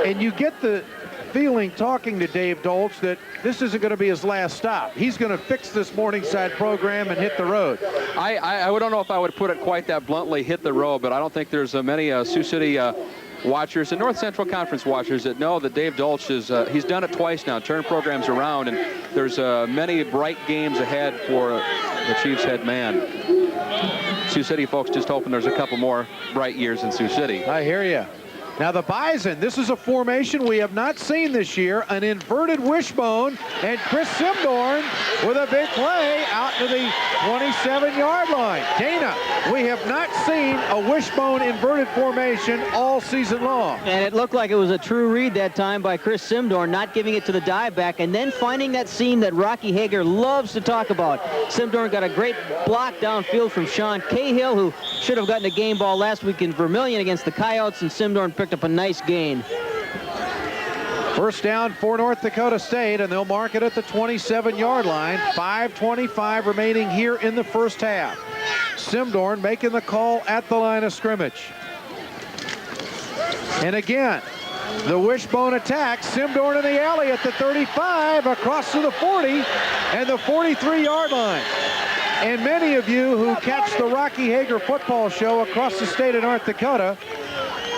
And you get the feeling, talking to Dave Dolch, that this isn't going to be his last stop. He's going to fix this Morningside program and hit the road. I don't know if I would put it quite that bluntly, hit the road, but I don't think there's many Sioux City watchers and North Central Conference watchers that know that Dave Dolch is, he's done it twice now, turned programs around, and there's many bright games ahead for the Chiefs head man. Sioux City folks just hoping there's a couple more bright years in Sioux City. I hear you. Now the Bison, this is a formation we have not seen this year, an inverted wishbone, and Chris Simdorn with a big play out to the 27-yard line. Dana, we have not seen a wishbone inverted formation all season long. And it looked like it was a true read that time by Chris Simdorn, not giving it to the dive back, and then finding that seam that Rocky Hager loves to talk about. Simdorn got a great block downfield from Sean Cahill, who should have gotten a game ball last week in Vermillion against the Coyotes, and Simdorn picked up a nice gain. First down for North Dakota State, and they'll mark it at the 27-yard line. 5:25 remaining here in the first half. Simdorn making the call at the line of scrimmage. And again, the wishbone attack. Simdorn in the alley at the 35, across to the 40, and the 43-yard line. And many of you who catch the Rocky Hager football show across the state of North Dakota,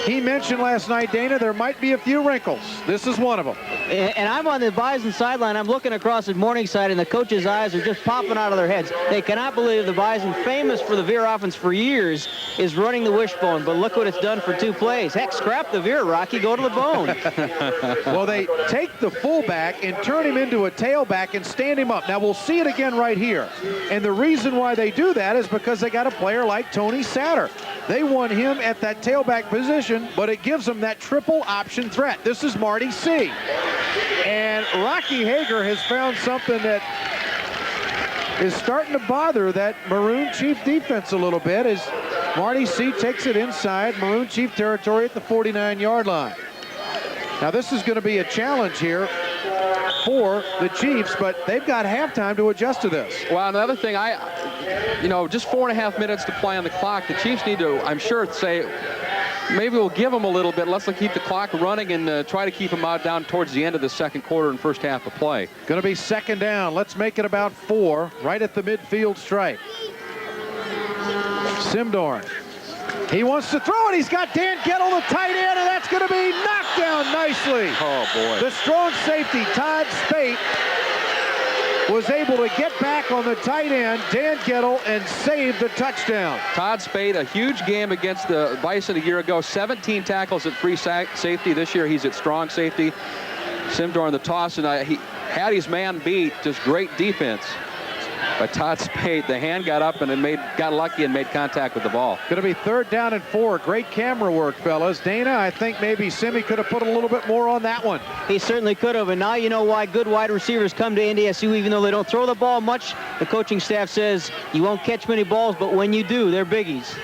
he mentioned last night, Dana, there might be a few wrinkles. This is one of them. And I'm on the Bison sideline. I'm looking across at Morningside, and the coaches' eyes are just popping out of their heads. They cannot believe the Bison, famous for the veer offense for years, is running the wishbone. But look what it's done for 2 plays. Heck, scrap the veer, Rocky. Go to the bone. Well, they take the fullback and turn him into a tailback and stand him up. Now, we'll see it again right here. And the reason why they do that is because they got a player like Tony Satter. They want him at that tailback position, but it gives them that triple option threat. This is Marty C. And Rocky Hager has found something that is starting to bother that Maroon Chief defense a little bit as Marty C. takes it inside Maroon Chief territory at the 49-yard line. Now this is going to be a challenge here for the Chiefs, but they've got halftime to adjust to this. Well, another thing, just 4.5 minutes to play on the clock. The Chiefs need to, I'm sure, say, maybe we'll give them a little bit. Let's keep the clock running and try to keep them down towards the end of the second quarter and first half of play. Going to be second down. Let's make it about 4, right at the midfield stripe. Simdorn. He wants to throw it. He's got Dan Gettle, the tight end, and that's going to be knocked down nicely. Oh, boy. The strong safety, Todd Spate, was able to get back on the tight end, Dan Gettle, and save the touchdown. Todd Spade, a huge game against the Bison a year ago. 17 tackles at free safety. This year he's at strong safety. Simdorn the toss, and he had his man beat. Just great defense. But Todd Spade, the hand got up and got lucky and made contact with the ball. Going to be 3rd down and 4. Great camera work, fellas. Dana, I think maybe Simi could have put a little bit more on that one. He certainly could have, and now you know why good wide receivers come to NDSU, even though they don't throw the ball much. The coaching staff says you won't catch many balls, but when you do, they're biggies.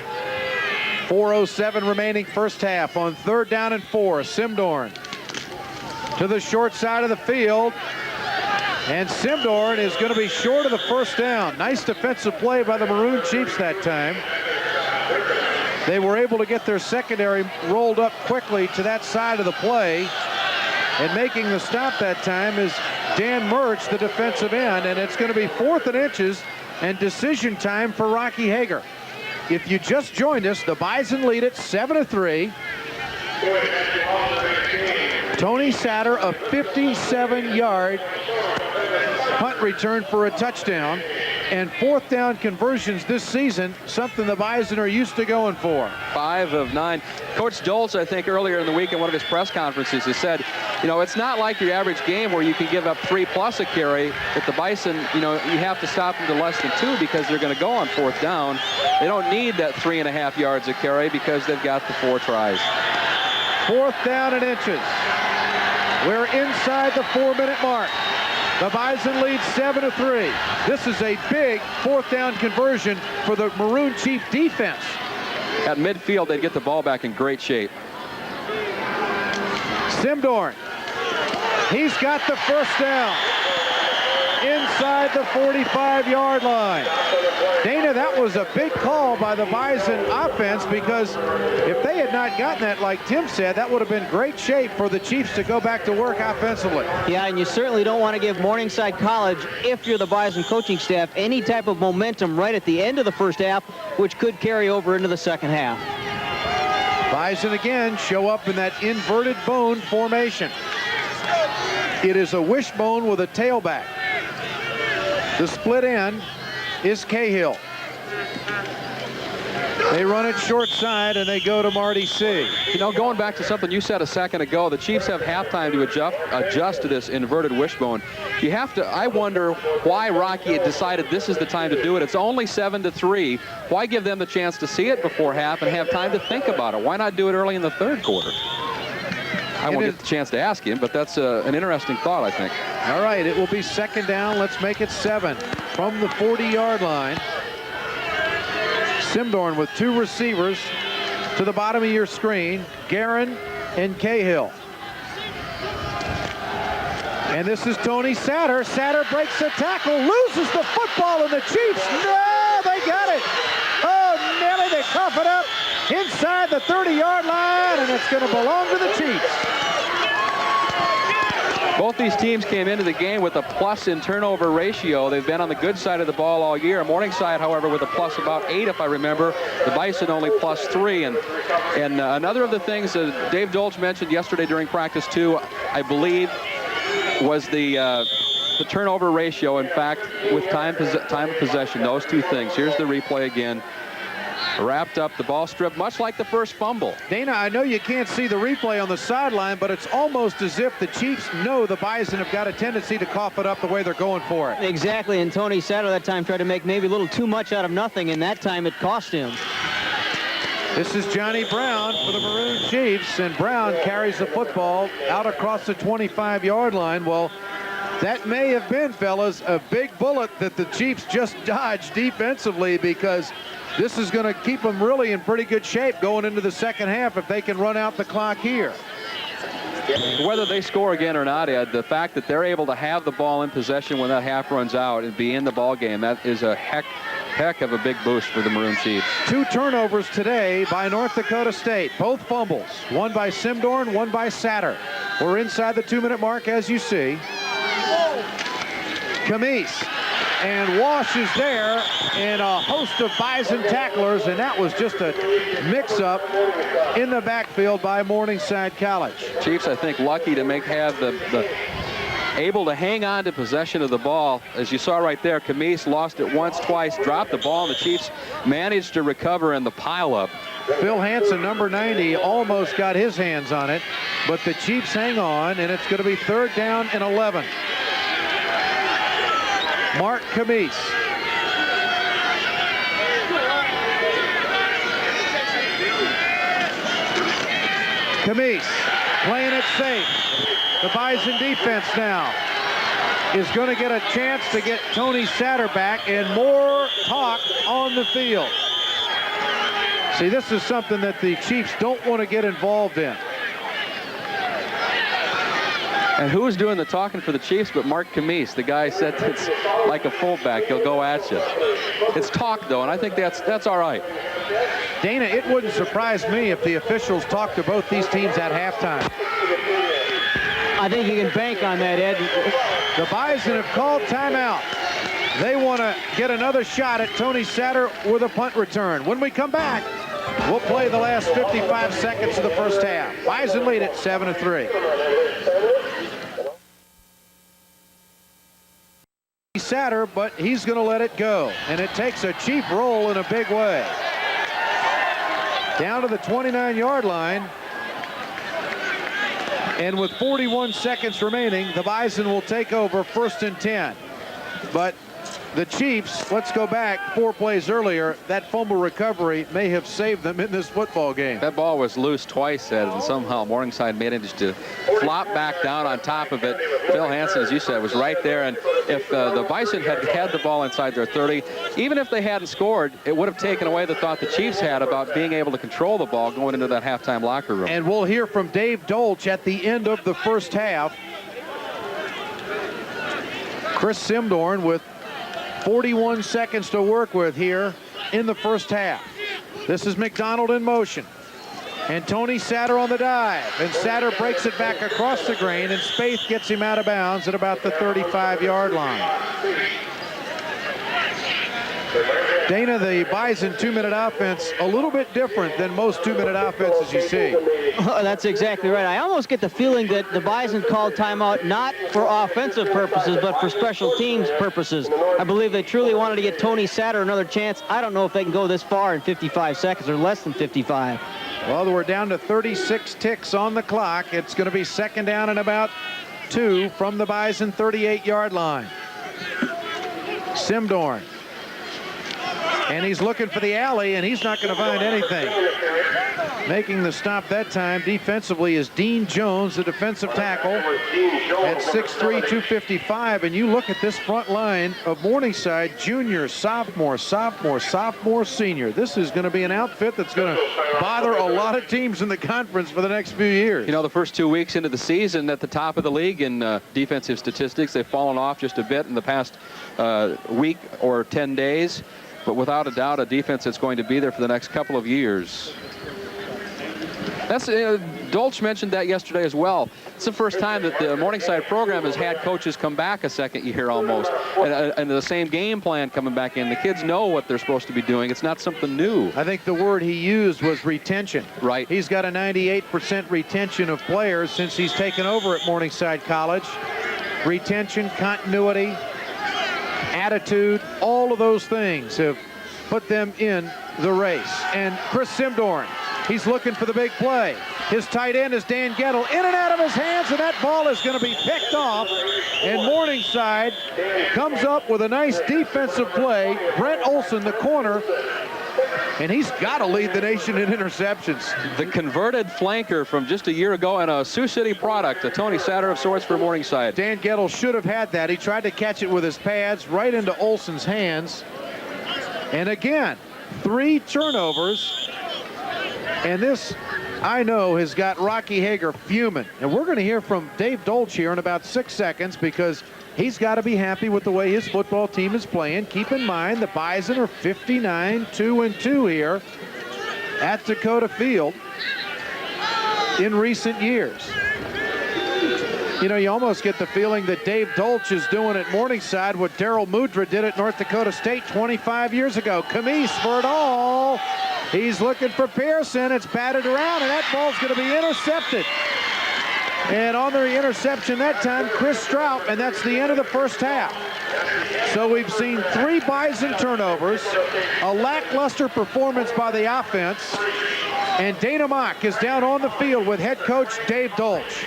4:07 remaining first half on 3rd down and 4. Simdorn to the short side of the field. And Simdorn is going to be short of the first down. Nice defensive play by the Maroon Chiefs that time. They were able to get their secondary rolled up quickly to that side of the play. And making the stop that time is Dan Murch, the defensive end. And it's going to be 4th and inches and decision time for Rocky Hager. If you just joined us, the Bison lead it 7-3. Tony Satter, a 57-yard punt return for a touchdown, and 4th down conversions this season, something the Bison are used to going for. 5 of 9. Coach Dolce, I think, earlier in the week in one of his press conferences has said, it's not like your average game where you can give up 3+ a carry. But the Bison, you have to stop them to less than 2 because they're going to go on 4th down. They don't need that 3.5 yards a carry because they've got the 4 tries. 4th down and inches. We're inside the 4-minute mark. The Bison lead 7-3. This is a big 4th down conversion for the Maroon Chief defense. At midfield, they'd get the ball back in great shape. Simdorn. He's got the first down. Inside the 45-yard line. Dana, that was a big call by the Bison offense because if they had not gotten that, like Tim said, that would have been great shape for the Chiefs to go back to work offensively. Yeah, and you certainly don't want to give Morningside College, if you're the Bison coaching staff, any type of momentum right at the end of the first half, which could carry over into the second half. Bison again show up in that inverted bone formation. It is a wishbone with a tailback. The split end is Cahill. They run it short side and they go to Marty C. Going back to something you said a second ago, the Chiefs have halftime to adjust to this inverted wishbone. I wonder why Rocky had decided this is the time to do it. It's only 7-3. Why give them the chance to see it before half and have time to think about it? Why not do it early in the 3rd quarter? I won't get the chance to ask him, but that's an interesting thought, I think. All right, it will be 2nd down. Let's make it 7 from the 40-yard line. Simdorn with 2 receivers to the bottom of your screen, Guerin and Cahill. And this is Tony Satter. Satter breaks a tackle, loses the football, and the Chiefs, no, they got it. Oh, Nelly, they cough it up inside the 30-yard line, and it's going to belong to the Chiefs. Both these teams came into the game with a plus in turnover ratio. They've been on the good side of the ball all year. Morningside, however, with a plus about 8, if I remember. The Bison only plus 3. And another of the things that Dave Dolce mentioned yesterday during practice, too, I believe, was the turnover ratio, in fact, with time of possession, those 2 things. Here's the replay again. Wrapped up, the ball stripped, much like the first fumble. Dana, I know you can't see the replay on the sideline, but it's almost as if the Chiefs know the Bison have got a tendency to cough it up the way they're going for it. Exactly, and Tony Satter that time tried to make maybe a little too much out of nothing, and that time it cost him. This is Johnny Brown for the Maroon Chiefs, and Brown carries the football out across the 25-yard line. Well, That may have been, fellas, a big bullet that the Chiefs just dodged defensively, because this is going to keep them really in pretty good shape going into the second half if they can run out the clock here. Whether they score again or not, Ed, the fact that they're able to have the ball in possession when that half runs out and be in the ball game, that is a heck of a big boost for the Maroon Chiefs. 2 turnovers today by North Dakota State. Both fumbles. One by Simdorn, one by Satter. We're inside the 2-minute mark, as you see. Camise and Walsh is there, and a host of Bison tacklers, and that was just a mix-up in the backfield by Morningside College. Chiefs, I think, lucky to have the able to hang on to possession of the ball. As you saw right there, Camise lost it once, twice, dropped the ball, and the Chiefs managed to recover in the pileup. Phil Hansen, number 90, almost got his hands on it, but the Chiefs hang on, and it's going to be 3rd down and 11. Mark Camise. Camise playing it safe. The Bison defense now is going to get a chance to get Tony Satter back, and more talk on the field. See, this is something that the Chiefs don't want to get involved in. And who's doing the talking for the Chiefs but Mark Camise? The guy said it's like a fullback. He'll go at you. It's talk, though, and I think that's all right. Dana, it wouldn't surprise me if the officials talked to both these teams at halftime. I think you can bank on that, Ed. The Bison have called timeout. They want to get another shot at Tony Satter with a punt return. When we come back, we'll play the last 55 seconds of the first half. Bison lead it 7-3. Satter, but he's going to let it go, and it takes a Chief roll in a big way. Down to the 29-yard line, and with 41 seconds remaining, the Bison will take over 1st and 10. But the Chiefs, let's go back 4 plays earlier, that fumble recovery may have saved them in this football game. That ball was loose twice, Ed, and somehow Morningside managed to flop back down on top of it. Phil Hansen, as you said, was right there, and if the Bison had had the ball inside their 30, even if they hadn't scored, it would have taken away the thought the Chiefs had about being able to control the ball going into that halftime locker room. And we'll hear from Dave Dolch at the end of the first half. Chris Simdorn with 41 seconds to work with here in the first half. This is McDonald in motion. And Tony Satter on the dive. And Satter breaks it back across the grain, and Spaeth gets him out of bounds at about the 35-yard line. Dana, the Bison 2-minute offense, a little bit different than most 2-minute offenses you see. Oh, that's exactly right. I almost get the feeling that the Bison called timeout not for offensive purposes, but for special teams purposes. I believe they truly wanted to get Tony Satter another chance. I don't know if they can go this far in 55 seconds or less than 55. Well, we're down to 36 ticks on the clock. It's going to be 2nd down and about 2 from the Bison 38-yard line. Simdorn. And he's looking for the alley, and he's not going to find anything. Making the stop that time defensively is Dean Jones, the defensive tackle, at 6'3", 255. And you look at this front line of Morningside, junior, sophomore, senior. This is going to be an outfit that's going to bother a lot of teams in the conference for the next few years. You know, the first 2 weeks into the season at the top of the league in defensive statistics, they've fallen off just a bit in the past week or 10 days. But without a doubt, a defense that's going to be there for the next couple of years. That's Dolch mentioned that yesterday as well. It's the first time that the Morningside program has had coaches come back a second year almost, and the same game plan coming back in. The kids know what they're supposed to be doing. It's not something new. I think the word he used was retention. Right. He's got a 98% retention of players since he's taken over at Morningside College. Retention, continuity, attitude, all of those things have put them in the race. And Chris Simdorn, he's looking for the big play. His tight end is Dan Gettle, in and out of his hands, and that ball is going to be picked off. And Morningside comes up with a nice defensive play. Brent Olson, the corner, And he's got to lead the nation in interceptions. The converted flanker from just a year ago and a Sioux City product, a Tony Satter of sorts for Morningside. Dan Gettle should have had that. He tried to catch it with his pads right into Olson's hands. And again, 3 turnovers. And this, I know, has got Rocky Hager fuming. And we're going to hear from Dave Dolch here in about 6 seconds, because he's got to be happy with the way his football team is playing. Keep in mind, the Bison are 59-2-2 here at Dakota Field in recent years. You know, you almost get the feeling that Dave Dolch is doing at Morningside what Darrell Mudra did at North Dakota State 25 years ago. Camise for it all. He's looking for Pearson. It's batted around, and that ball's going to be intercepted. And on the interception that time, Chris Strout, and that's the end of the first half. So we've seen 3 Bison turnovers, a lackluster performance by the offense, and Dana Mock is down on the field with head coach Dave Dolch.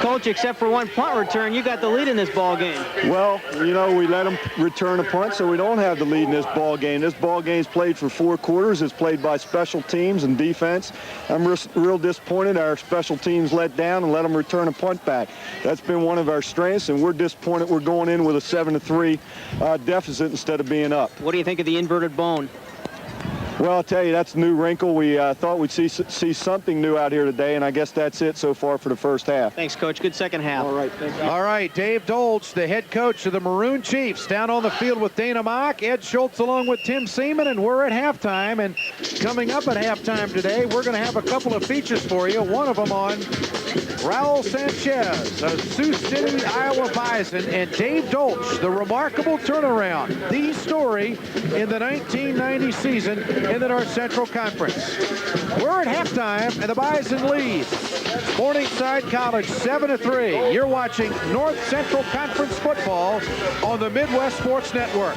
Coach, except for 1 punt return, you got the lead in this ball game. Well, you know, we let them return a punt, so we don't have the lead in this ball game. This ball game's played for 4 quarters. It's played by special teams and defense. I'm real disappointed our special teams let down and let them return a punt back. That's been one of our strengths, and we're disappointed we're going in with a 7-3 deficit instead of being up. What do you think of the inverted bone? Well, I'll tell you, that's a new wrinkle. We thought we'd see something new out here today, and I guess that's it so far for the first half. Thanks, Coach. Good second half. All right, thank you. All right, Dave Dolch, the head coach of the Maroon Chiefs, down on the field with Dana Mock, Ed Schultz along with Tim Seaman, and we're at halftime. And coming up at halftime today, we're going to have a couple of features for you. One of them on Raul Sanchez, a Sioux City, Iowa Bison, and Dave Dolch, the remarkable turnaround, the story in the 1990 season in the North Central Conference. We're at halftime, and the Bison lead. Morningside College 7-3. You're watching North Central Conference football on the Midwest Sports Network.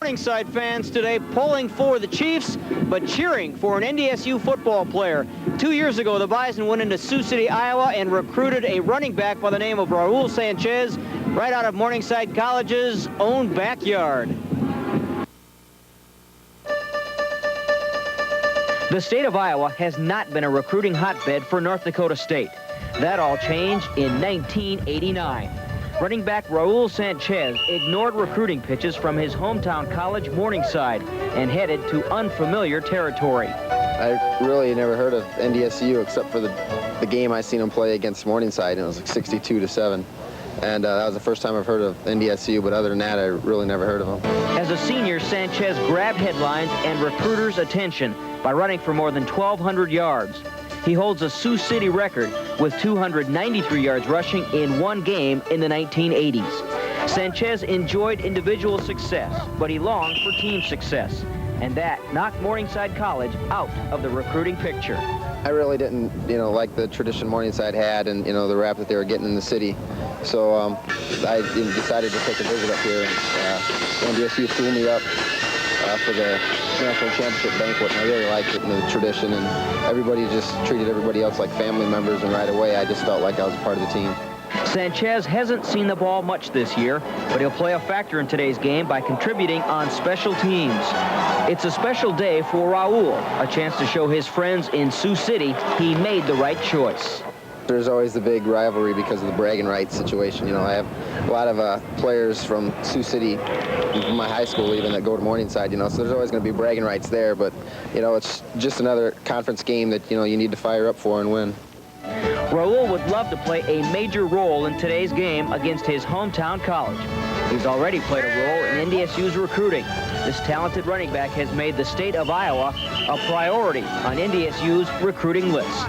Morningside fans today pulling for the Chiefs, but cheering for an NDSU football player. 2 years ago, the Bison went into Sioux City, Iowa, and recruited a running back by the name of Raul Sanchez, right out of Morningside College's own backyard. The state of Iowa has not been a recruiting hotbed for North Dakota State. That all changed in 1989. Running back Raul Sanchez ignored recruiting pitches from his hometown college, Morningside, and headed to unfamiliar territory. I really never heard of NDSU except for the game I seen him play against Morningside, and it was like 62-7. And that was the first time I've heard of NDSU, but other than that, I really never heard of him. As a senior, Sanchez grabbed headlines and recruiters' attention by running for more than 1,200 yards. He holds a Sioux City record with 293 yards rushing in one game in the 1980s. Sanchez enjoyed individual success, but he longed for team success, and that knocked Morningside College out of the recruiting picture. I really didn't, like the tradition Morningside had and, the rap that they were getting in the city. So I decided to take a visit up here, and NDSU flew me up for the national championship banquet, and I really liked it, and the tradition, and everybody just treated everybody else like family members, and right away I just felt like I was a part of the team. Sanchez hasn't seen the ball much this year, but he'll play a factor in today's game by contributing on special teams. It's a special day for Raul, a chance to show his friends in Sioux City he made the right choice. There's always the big rivalry because of the bragging rights situation. I have a lot of players from Sioux City, from my high school even, that go to Morningside, so there's always going to be bragging rights there, but, it's just another conference game that, you need to fire up for and win. Raul would love to play a major role in today's game against his hometown college. He's already played a role in NDSU's recruiting. This talented running back has made the state of Iowa a priority on NDSU's recruiting list.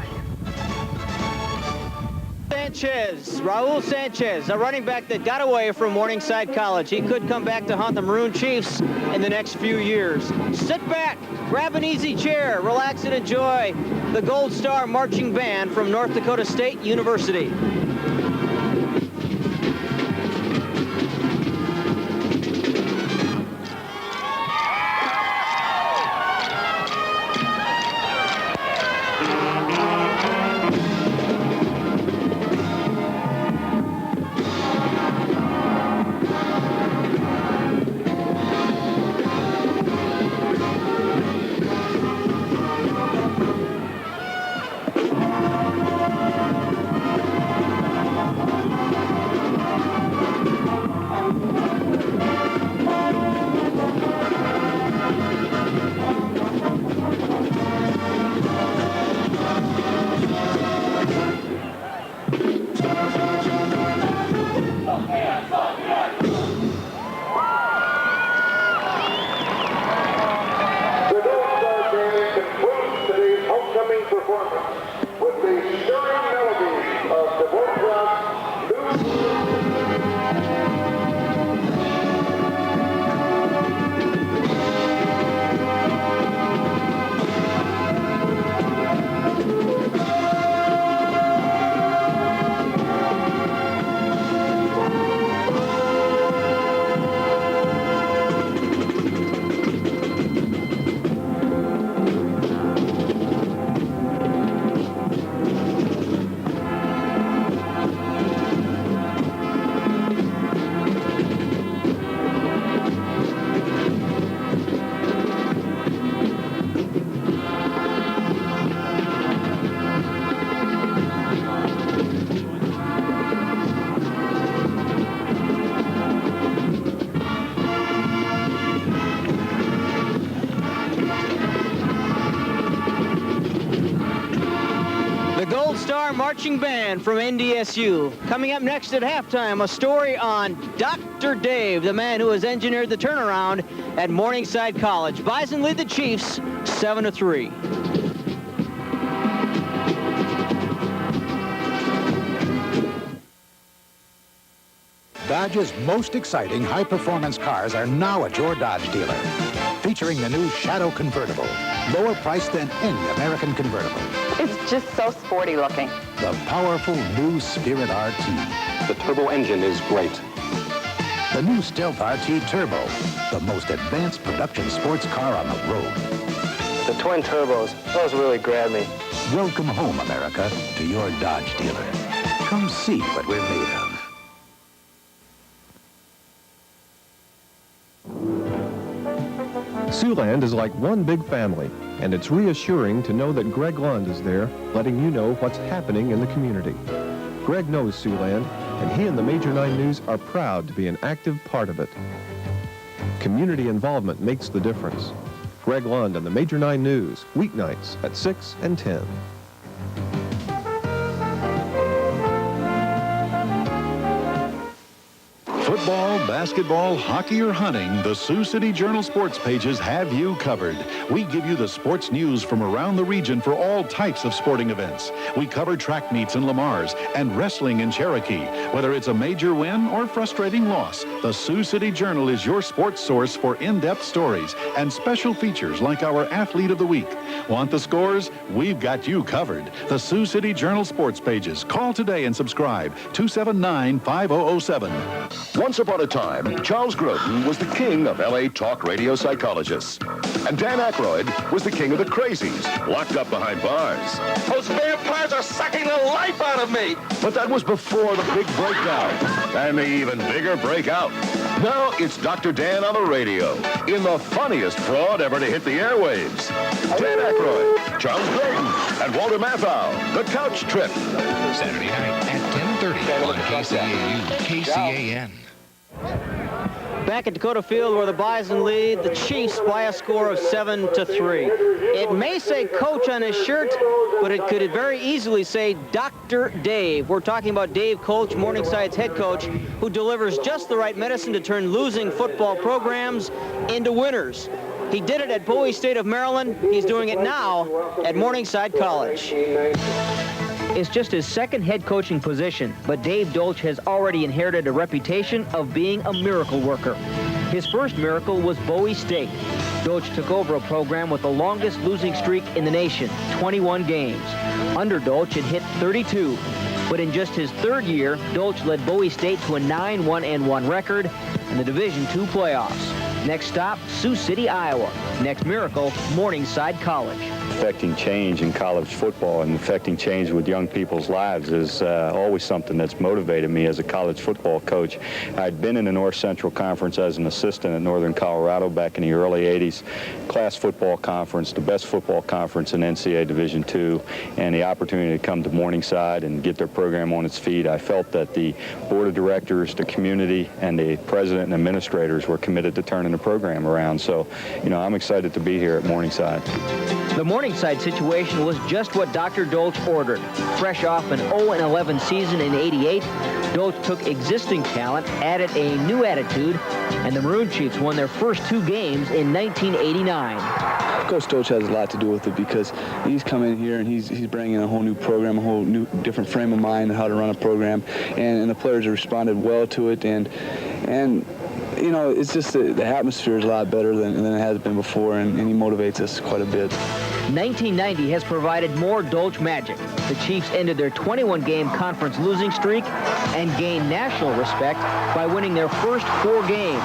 Raul Sanchez, a running back that got away from Morningside College. He could come back to haunt the Maroon Chiefs in the next few years. Sit back, grab an easy chair, relax and enjoy the Gold Star Marching Band from North Dakota State University. Gold Star Marching Band from NDSU. Coming up next at halftime, a story on Dr. Dave, the man who has engineered the turnaround at Morningside College. Bison lead the Chiefs 7-3. Dodge's most exciting high-performance cars are now at your Dodge dealer. Featuring the new Shadow Convertible, lower priced than any American convertible. It's just so sporty looking. The powerful new Spirit RT. The turbo engine is great. The new Stealth RT Turbo, the most advanced production sports car on the road. The twin turbos, those really grab me. Welcome home, America, to your Dodge dealer. Come see what we're made of. Siouxland is like one big family, and it's reassuring to know that Greg Lund is there, letting you know what's happening in the community. Greg knows Siouxland, and he and the Major 9 News are proud to be an active part of it. Community involvement makes the difference. Greg Lund and the Major 9 News, weeknights at 6 and 10. Football, basketball, hockey, or hunting, the Sioux City Journal sports pages have you covered. We give you the sports news from around the region for all types of sporting events. We cover track meets in Lamar's and wrestling in Cherokee. Whether it's a major win or frustrating loss, the Sioux City Journal is your sports source for in-depth stories and special features like our Athlete of the Week. Want the scores? We've got you covered. The Sioux City Journal sports pages. Call today and subscribe. 279-5007. Once upon a time, Charles Grodin was the king of L.A. talk radio psychologists. And Dan Aykroyd was the king of the crazies, locked up behind bars. Those vampires are sucking the life out of me! But that was before the big breakdown, and the even bigger breakout. Now it's Dr. Dan on the radio, in the funniest fraud ever to hit the airwaves. Dan Aykroyd, Charles Grodin, and Walter Matthau, The Couch Trip. Saturday night at 10:30 on KCAU, KCAN. Back at Dakota Field where the Bison lead the Chiefs by a score of 7-3. It may say coach on his shirt, but it could very easily say Dr. Dave. We're talking about Dave Kolch, Morningside's head coach, who delivers just the right medicine to turn losing football programs into winners. He did it at Bowie State of Maryland. He's doing it now at Morningside College. It's just his second head coaching position, but Dave Dolch has already inherited a reputation of being a miracle worker. His first miracle was Bowie State. Dolch took over a program with the longest losing streak in the nation, 21 games. Under Dolch, it hit 32. But in just his third year, Dolch led Bowie State to a 9-1-1 record and the Division II playoffs. Next stop, Sioux City, Iowa. Next miracle, Morningside College. Affecting change in college football and affecting change with young people's lives is always something that's motivated me as a college football coach. I'd been in the North Central Conference as an assistant at Northern Colorado back in the early 80s. Class football conference, the best football conference in NCAA Division II, and the opportunity to come to Morningside and get their program on its feet. I felt that the board of directors, the community, and the president and administrators were committed to turning the program around. So, I'm excited to be here at Morningside. The Morningside situation was just what Dr. Dolch ordered. Fresh off an 0-11 season in '88, Dolch took existing talent, added a new attitude, and the Maroon Chiefs won their first 2 games in 1989. Coach Dolch has a lot to do with it because he's come in here and he's bringing a whole new program, a whole new different frame of mind on how to run a program, and the players have responded well to it, and it's just the atmosphere is a lot better than it has been before, and he motivates us quite a bit. 1990 has provided more Dolch magic. The Chiefs ended their 21-game conference losing streak and gained national respect by winning their first 4 games.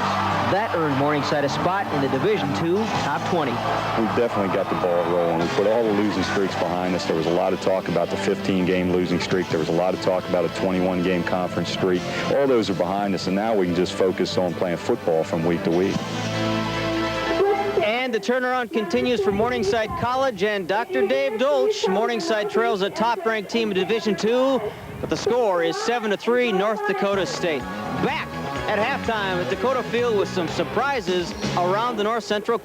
That earned Morningside a spot in the Division II top 20. We've definitely got the ball rolling. We put all the losing streaks behind us. There was a lot of talk about the 15-game losing streak. There was a lot of talk about a 21-game conference streak. All those are behind us, and now we can just focus on playing football from week to week. And the turnaround continues for Morningside College and Dr. Dave Dolch. Morningside trails a top-ranked team in Division II, but the score is 7-3 North Dakota State. Back at halftime at Dakota Field with some surprises around the North Central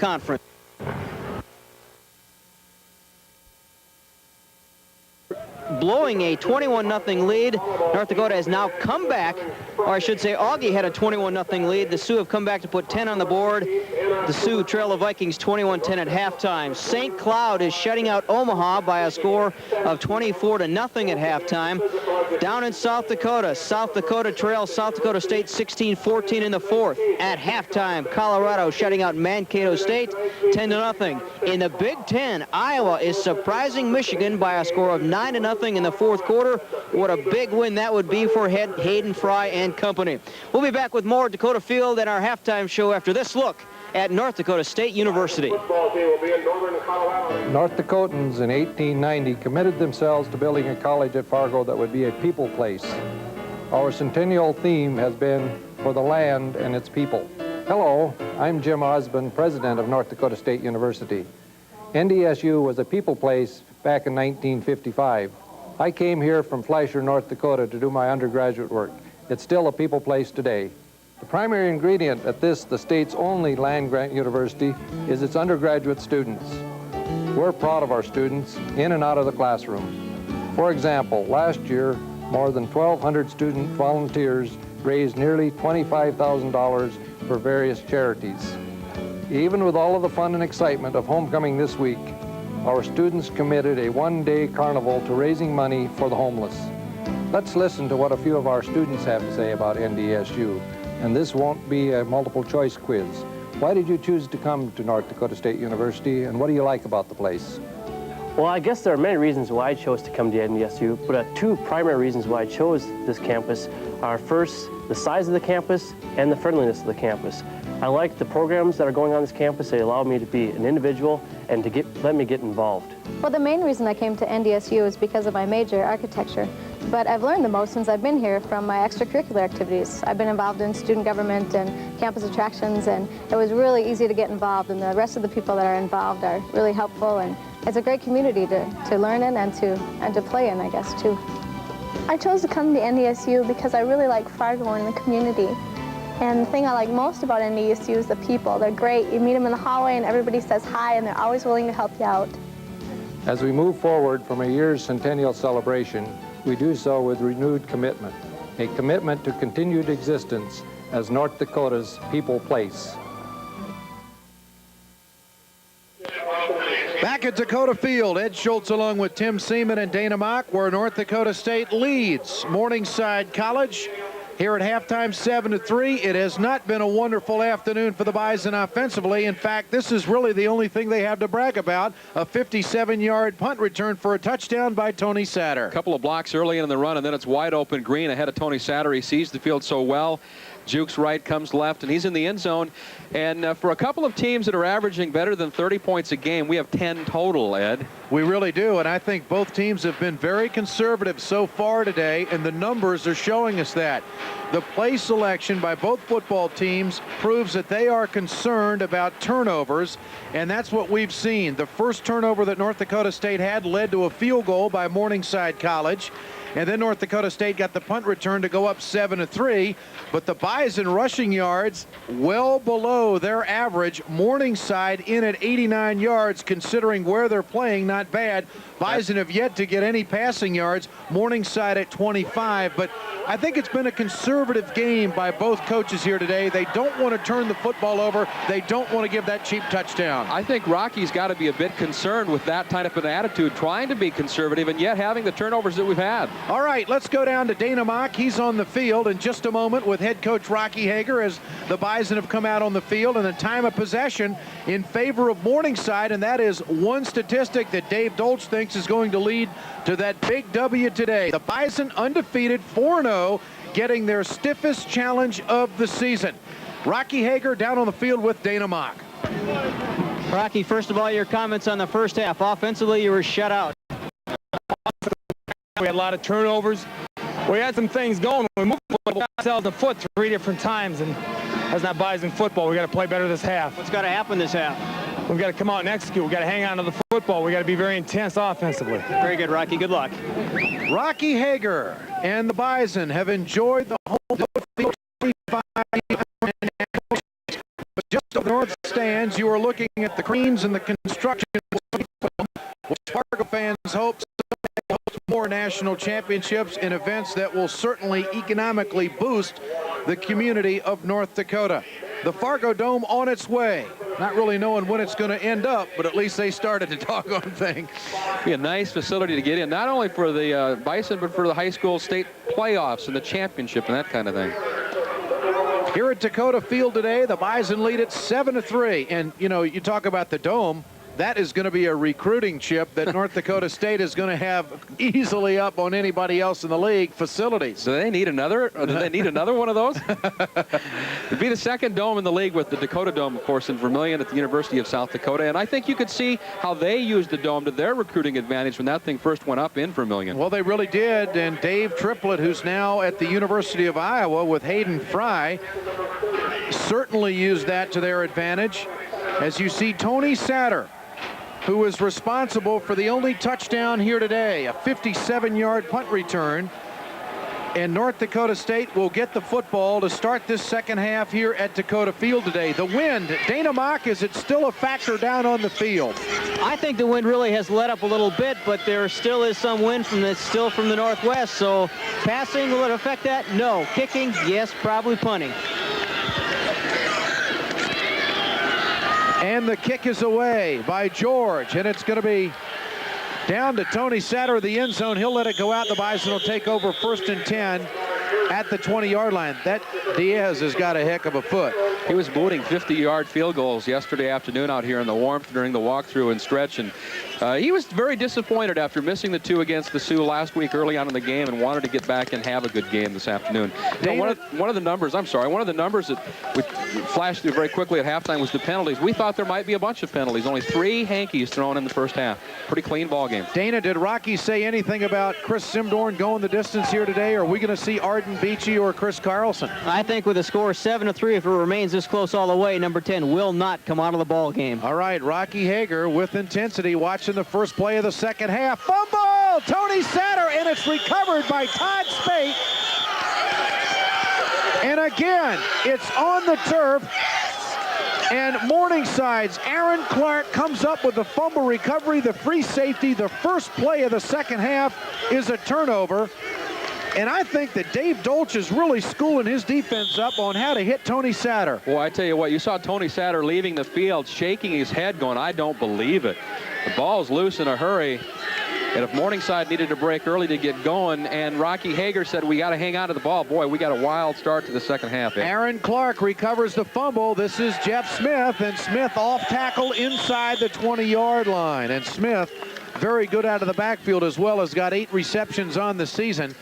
blowing a 21-0 lead. North Dakota has now come back, or I should say Augie had a 21-0 lead. The Sioux have come back to put 10 on the board. The Sioux trail the Vikings 21-10 at halftime. St. Cloud is shutting out Omaha by a score of 24-0 at halftime. Down in South Dakota trails South Dakota State 16-14 in the fourth. At halftime, Colorado shutting out Mankato State 10-0. In the Big Ten, Iowa is surprising Michigan by a score of 9-0 in the fourth quarter. What a big win that would be for Hayden Fry and company. We'll be back with more Dakota Field and our halftime show after this look at North Dakota State University. North Dakotans in 1890 committed themselves to building a college at Fargo that would be a people place. Our centennial theme has been for the land and its people. Hello, I'm Jim Osborne, president of North Dakota State University. NDSU was a people place back in 1955. I came here from Fleischer, North Dakota to do my undergraduate work. It's still a people place today. The primary ingredient at the state's only land-grant university is its undergraduate students. We're proud of our students in and out of the classroom. For example, last year, more than 1,200 student volunteers raised nearly $25,000 for various charities. Even with all of the fun and excitement of homecoming this week, our students committed a one-day carnival to raising money for the homeless. Let's listen to what a few of our students have to say about NDSU. And this won't be a multiple choice quiz. Why did you choose to come to North Dakota State University, and what do you like about the place? Well, I guess there are many reasons why I chose to come to NDSU, but two primary reasons why I chose this campus are first, the size of the campus and the friendliness of the campus. I like the programs that are going on this campus. They allow me to be an individual and to let me get involved. Well, the main reason I came to NDSU is because of my major, architecture. But I've learned the most since I've been here from my extracurricular activities. I've been involved in student government and campus attractions, and it was really easy to get involved, and the rest of the people that are involved are really helpful, and it's a great community to learn in and to play in, I guess, too. I chose to come to NDSU because I really like Fargo and the community. And the thing I like most about NDSU is the people. They're great. You meet them in the hallway and everybody says hi, and they're always willing to help you out. As we move forward from a year's centennial celebration, we do so with renewed commitment, a commitment to continued existence as North Dakota's people place. Back at Dakota Field, Ed Schultz along with Tim Seaman and Dana Mock, where North Dakota State leads Morningside College. Here at halftime, 7-3. It has not been a wonderful afternoon for the Bison offensively. In fact, this is really the only thing they have to brag about, a 57-yard punt return for a touchdown by Tony Satter. A couple of blocks early in the run, and then it's wide open Green ahead of Tony Satter. He sees the field so well. Jukes right, comes left, and he's in the end zone. And for a couple of teams that are averaging better than 30 points a game, we have 10 total, Ed. We really do, and I think both teams have been very conservative so far today, and the numbers are showing us that. The play selection by both football teams proves that they are concerned about turnovers, and that's what we've seen. The first turnover that North Dakota State had led to a field goal by Morningside College. And then North Dakota State got the punt return to go up 7-3. But the Bison rushing yards well below their average. Morningside in at 89 yards, considering where they're playing, not bad. Bison have yet to get any passing yards. Morningside at 25. But I think it's been a conservative game by both coaches here today. They don't want to turn the football over. They don't want to give that cheap touchdown. I think Rocky's got to be a bit concerned with that type of an attitude, trying to be conservative and yet having the turnovers that we've had. All right, let's go down to Dana Mock. He's on the field in just a moment with head coach Rocky Hager as the Bison have come out on the field, and a time of possession in favor of Morningside, and that is one statistic that Dave Dolch thinks is going to lead to that big W today. The Bison undefeated 4-0, getting their stiffest challenge of the season. Rocky Hager down on the field with Dana Mock. Rocky, first of all, your comments on the first half. Offensively, you were shut out. We had a lot of turnovers. We had some things going. We moved ourselves in the foot 3 different times, and that's not Bison football. We got to play better this half. What's got to happen this half? We've got to come out and execute. We've got to hang on to the football. We've got to be very intense offensively. Very good, Rocky. Good luck. Rocky Hager and the Bison have enjoyed the home field 25 but just over the north stands, you are looking at the cranes and the construction, which Fargo fans hope more more national championships in events that will certainly economically boost the community of North Dakota. The Fargo Dome on its way. Not really knowing when it's going to end up, but at least they started the doggone thing. Be a nice facility to get in, not only for the Bison, but for the high school state playoffs and the championship and that kind of thing. Here at Dakota Field today, the Bison lead it 7-3. And, you know, you talk about the Dome. That is going to be a recruiting chip that North Dakota State is going to have easily up on anybody else in the league facilities. Do they need another? Or do they need another one of those? It'd be the second dome in the league with the Dakota Dome, of course, in Vermilion at the University of South Dakota. And I think you could see how they used the dome to their recruiting advantage when that thing first went up in Vermilion. Well, they really did. And Dave Triplett, who's now at the University of Iowa with Hayden Fry, certainly used that to their advantage. As you see, Tony Satter, who is responsible for the only touchdown here today, a 57-yard punt return. And North Dakota State will get the football to start this second half here at Dakota Field today. The wind, Dana Mock, is it still a factor down on the field? I think the wind really has let up a little bit, but there still is some wind from the northwest. So passing, will it affect that? No. Kicking, yes. Probably punting. And the kick is away by George, and it's going to be down to Tony Satter of the end zone. He'll let it go out. The Bison will take over 1st and 10 at the 20-yard line. That Diaz has got a heck of a foot. He was booting 50-yard field goals yesterday afternoon out here in the warmth during the walkthrough and stretch, and he was very disappointed after missing the 2 against the Sioux last week early on in the game and wanted to get back and have a good game this afternoon. You know, one of the numbers that we flashed through very quickly at halftime was the penalties. We thought there might be a bunch of penalties. Only 3 hankies thrown in the first half. Pretty clean ball game. Dana, did Rocky say anything about Chris Simdorn going the distance here today? Or are we going to see Arden Beachy or Chris Carlson? I think with a score 7-3, if it remains this close all the way, number 10 will not come out of the ball game. All right, Rocky Hager with intensity watching the first play of the second half. Fumble! Tony Satter, and it's recovered by Todd Spate. And again, it's on the turf. And Morningside's Aaron Clark comes up with the fumble recovery, the free safety. The first play of the second half is a turnover. And I think that Dave Dolch is really schooling his defense up on how to hit Tony Satter. Well, I tell you what, you saw Tony Satter leaving the field, shaking his head, going, I don't believe it. The ball's loose in a hurry. And if Morningside needed to break early to get going, and Rocky Hager said, we got to hang on to the ball. Boy, we got a wild start to the second half. Aaron Clark recovers the fumble. This is Jeff Smith, and Smith off tackle inside the 20-yard line. And Smith, very good out of the backfield as well, has got 8 receptions on the season.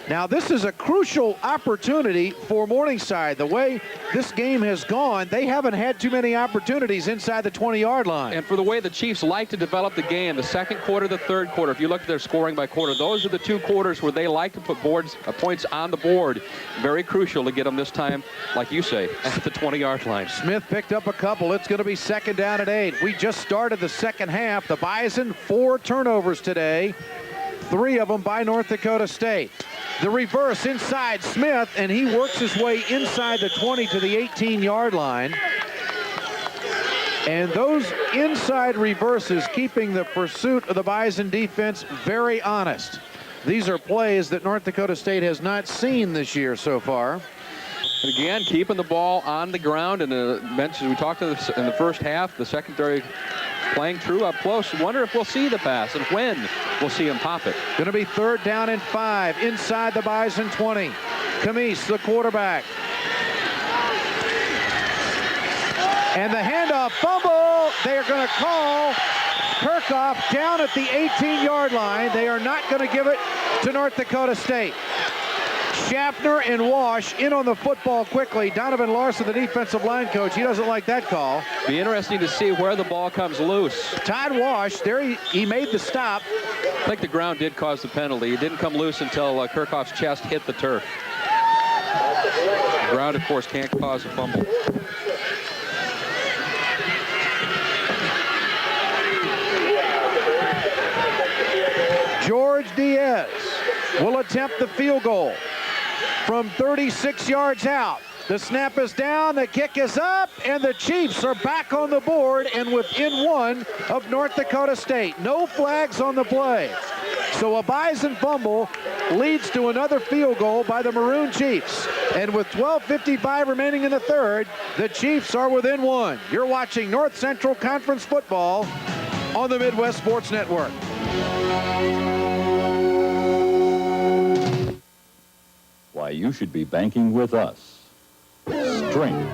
Now, this is a crucial opportunity for Morningside. The way this game has gone, they haven't had too many opportunities inside the 20-yard line. And for the way the Chiefs like to develop the game, the second quarter, the third quarter, if you look at their scoring by quarter, those are the 2 quarters where they like to put points on the board. Very crucial to get them this time, like you say, at the 20-yard line. Smith picked up a couple. It's going to be 2nd down and 8. We just started the second half. The Bison, 4 turnovers today, 3 of them by North Dakota State. The reverse inside Smith, and he works his way inside the 20 to the 18-yard line. And those inside reverses keeping the pursuit of the Bison defense very honest. These are plays that North Dakota State has not seen this year so far. And again, keeping the ball on the ground, and the mentions we talked to in the first half, the secondary playing true up close. Wonder if we'll see the pass and when we'll see him pop it. Going to be 3rd down and 5 inside the Bison 20. Camise, the quarterback. And the handoff fumble. They are going to call Kirchhoff down at the 18-yard line. They are not going to give it to North Dakota State. Schaffner and Wash in on the football quickly. Donovan Larson, the defensive line coach, he doesn't like that call. Be interesting to see where the ball comes loose. Todd Wash, there he made the stop. I think the ground did cause the penalty. It didn't come loose until Kirchhoff's chest hit the turf. The ground, of course, can't cause a fumble. George Diaz will attempt the field goal from 36 yards out. The snap is down, the kick is up, and the Chiefs are back on the board and within 1 of North Dakota State. No flags on the play. So a Bison fumble leads to another field goal by the Maroon Chiefs. And with 12:55 remaining in the third, the Chiefs are within one. You're watching North Central Conference football on the Midwest Sports Network. Why you should be banking with us. Strength.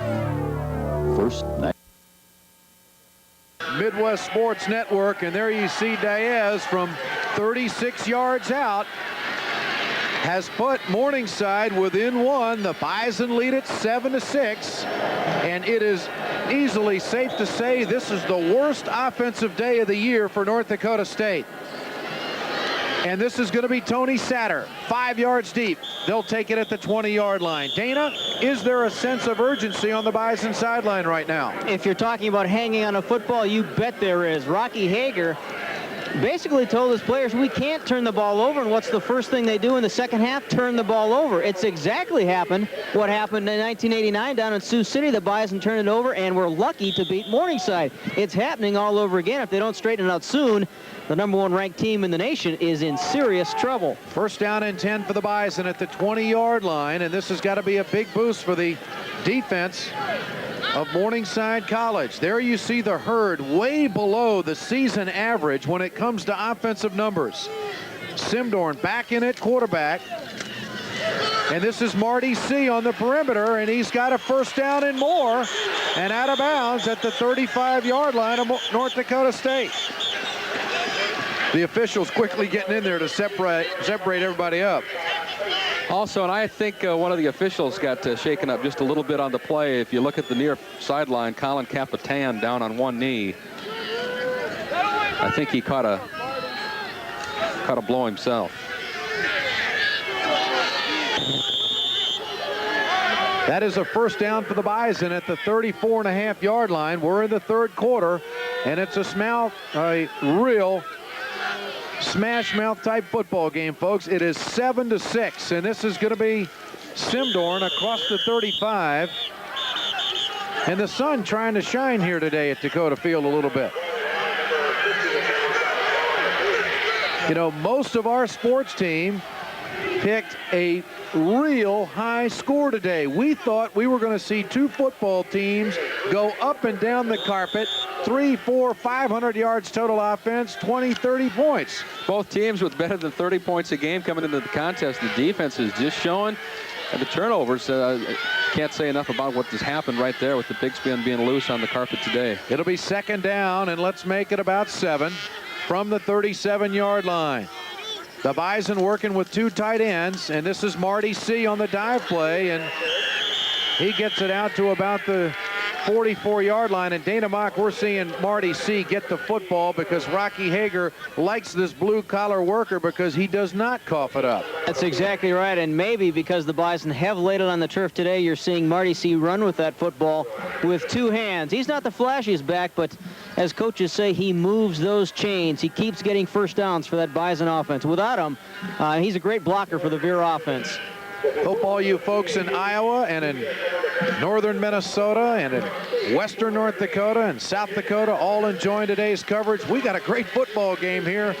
First National. Midwest Sports Network, and there you see Diaz from 36 yards out has put Morningside within one. The Bison lead it 7-6, and it is easily safe to say this is the worst offensive day of the year for North Dakota State. And this is going to be Tony Satter, 5 yards deep. They'll take it at the 20-yard line. Dana, is there a sense of urgency on the Bison sideline right now? If you're talking about hanging on a football, you bet there is. Rocky Hager basically told his players, we can't turn the ball over, and what's the first thing they do in the second half? Turn the ball over. It's exactly what happened in 1989 down in Sioux City. The Bison turned it over, and we're lucky to beat Morningside. It's happening all over again. If they don't straighten it out soon, the #1 ranked team in the nation is in serious trouble. First down and 10 for the Bison at the 20-yard line, and this has got to be a big boost for the defense of Morningside College. There you see the herd way below the season average when it comes to offensive numbers. Simdorn back in at quarterback. And this is Marty C. on the perimeter, and he's got a first down and more, and out of bounds at the 35-yard line of North Dakota State. The officials quickly getting in there to separate everybody up. Also, and I think one of the officials got shaken up just a little bit on the play. If you look at the near sideline, Colin Capitan down on one knee. I think he caught a blow himself. That is a first down for the Bison at the 34.5-yard line. We're in the third quarter, and it's a real smash mouth type football game, folks. It is 7-6, and this is going to be Simdorn across the 35. And the sun trying to shine here today at Dakota Field a little bit. You know, most of our sports team picked a real high score today. We thought we were going to see two football teams go up and down the carpet, 300, 400, 500 yards total offense, 20, 30 points. Both teams with better than 30 points a game coming into the contest. The defense is just showing, and the turnovers, can't say enough about what has happened right there with the big spin being loose on the carpet today. It'll be second down, and let's make it about 7 from the 37-yard line. The Bison working with two tight ends, and this is Marty C. on the dive play, and he gets it out to about the 44-yard line. And Dana Mock, we're seeing Marty C. get the football because Rocky Hager likes this blue-collar worker because he does not cough it up. That's exactly right, and maybe because the Bison have laid it on the turf today, you're seeing Marty C. run with that football with two hands. He's not the flashiest back, but as coaches say, he moves those chains. He keeps getting first downs for that Bison offense. Without him, he's a great blocker for the Veer offense. Hope all you folks in Iowa and in northern Minnesota and in western North Dakota and South Dakota all enjoying today's coverage. We got a great football game here.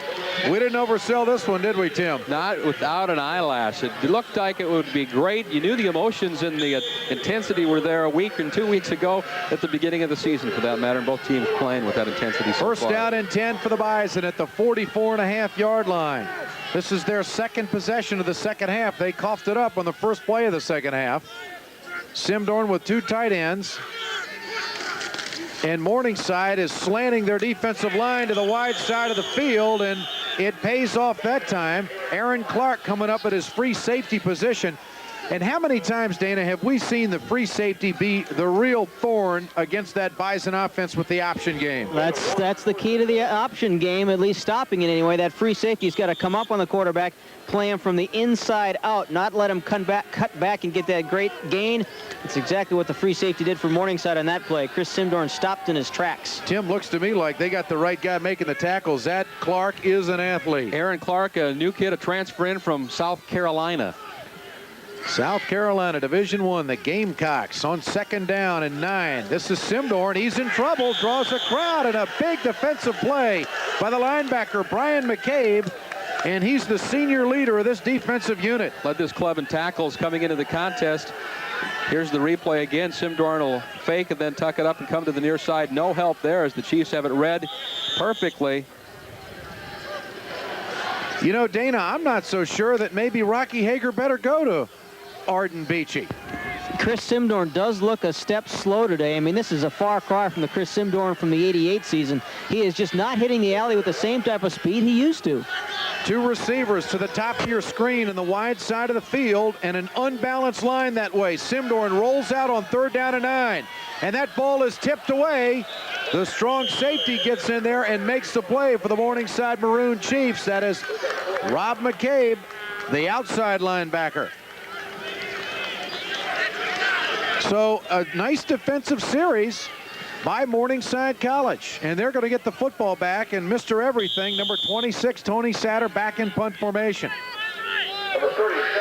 We didn't oversell this one, did we, Tim? Not without an eyelash. It looked like it would be great. You knew the emotions and the intensity were there a week and 2 weeks ago at the beginning of the season, for that matter, and both teams playing with that intensity so First far. down and 10 for the Bison at the 44.5-yard line. This is their second possession of the second half. They coughed it up on the first play of the second half. Simdorn with two tight ends. And Morningside is slanting their defensive line to the wide side of the field, and it pays off that time. Aaron Clark coming up at his free safety position. And how many times, Dana, have we seen the free safety be the real thorn against that Bison offense with the option game? That's the key to the option game, at least stopping it anyway. That free safety's got to come up on the quarterback, play him from the inside out, not let him cut back and get that great gain. It's exactly what the free safety did for Morningside on that play. Chris Simdorn stopped in his tracks. Tim, looks to me like they got the right guy making the tackles. That Clark is an athlete. Aaron Clark, a new kid, a transfer in from South Carolina. South Carolina, Division I, the Gamecocks on second down and 9. This is Simdorn. He's in trouble, draws a crowd, and a big defensive play by the linebacker, Brian McCabe, And he's the senior leader of this defensive unit. Led this club in tackles coming into the contest. Here's the replay again. Simdorn will fake and then tuck it up and come to the near side. No help there as the Chiefs have it read perfectly. You know, Dana, I'm not so sure that maybe Rocky Hager better go to Arden Beachy. Chris Simdorn does look a step slow today. I mean, this is a far cry from the Chris Simdorn from the '88 season. He is just not hitting the alley with the same type of speed he used to. Two receivers to the top of your screen in the wide side of the field, and an unbalanced line that way. Simdorn rolls out on 3rd down and 9, and that ball is tipped away. The strong safety gets in there and makes the play for the Morningside Maroon Chiefs. That is Rob McCabe, the outside linebacker. So a nice defensive series by Morningside College. And they're going to get the football back, and Mr. Everything, number 26, Tony Satter, back in punt formation.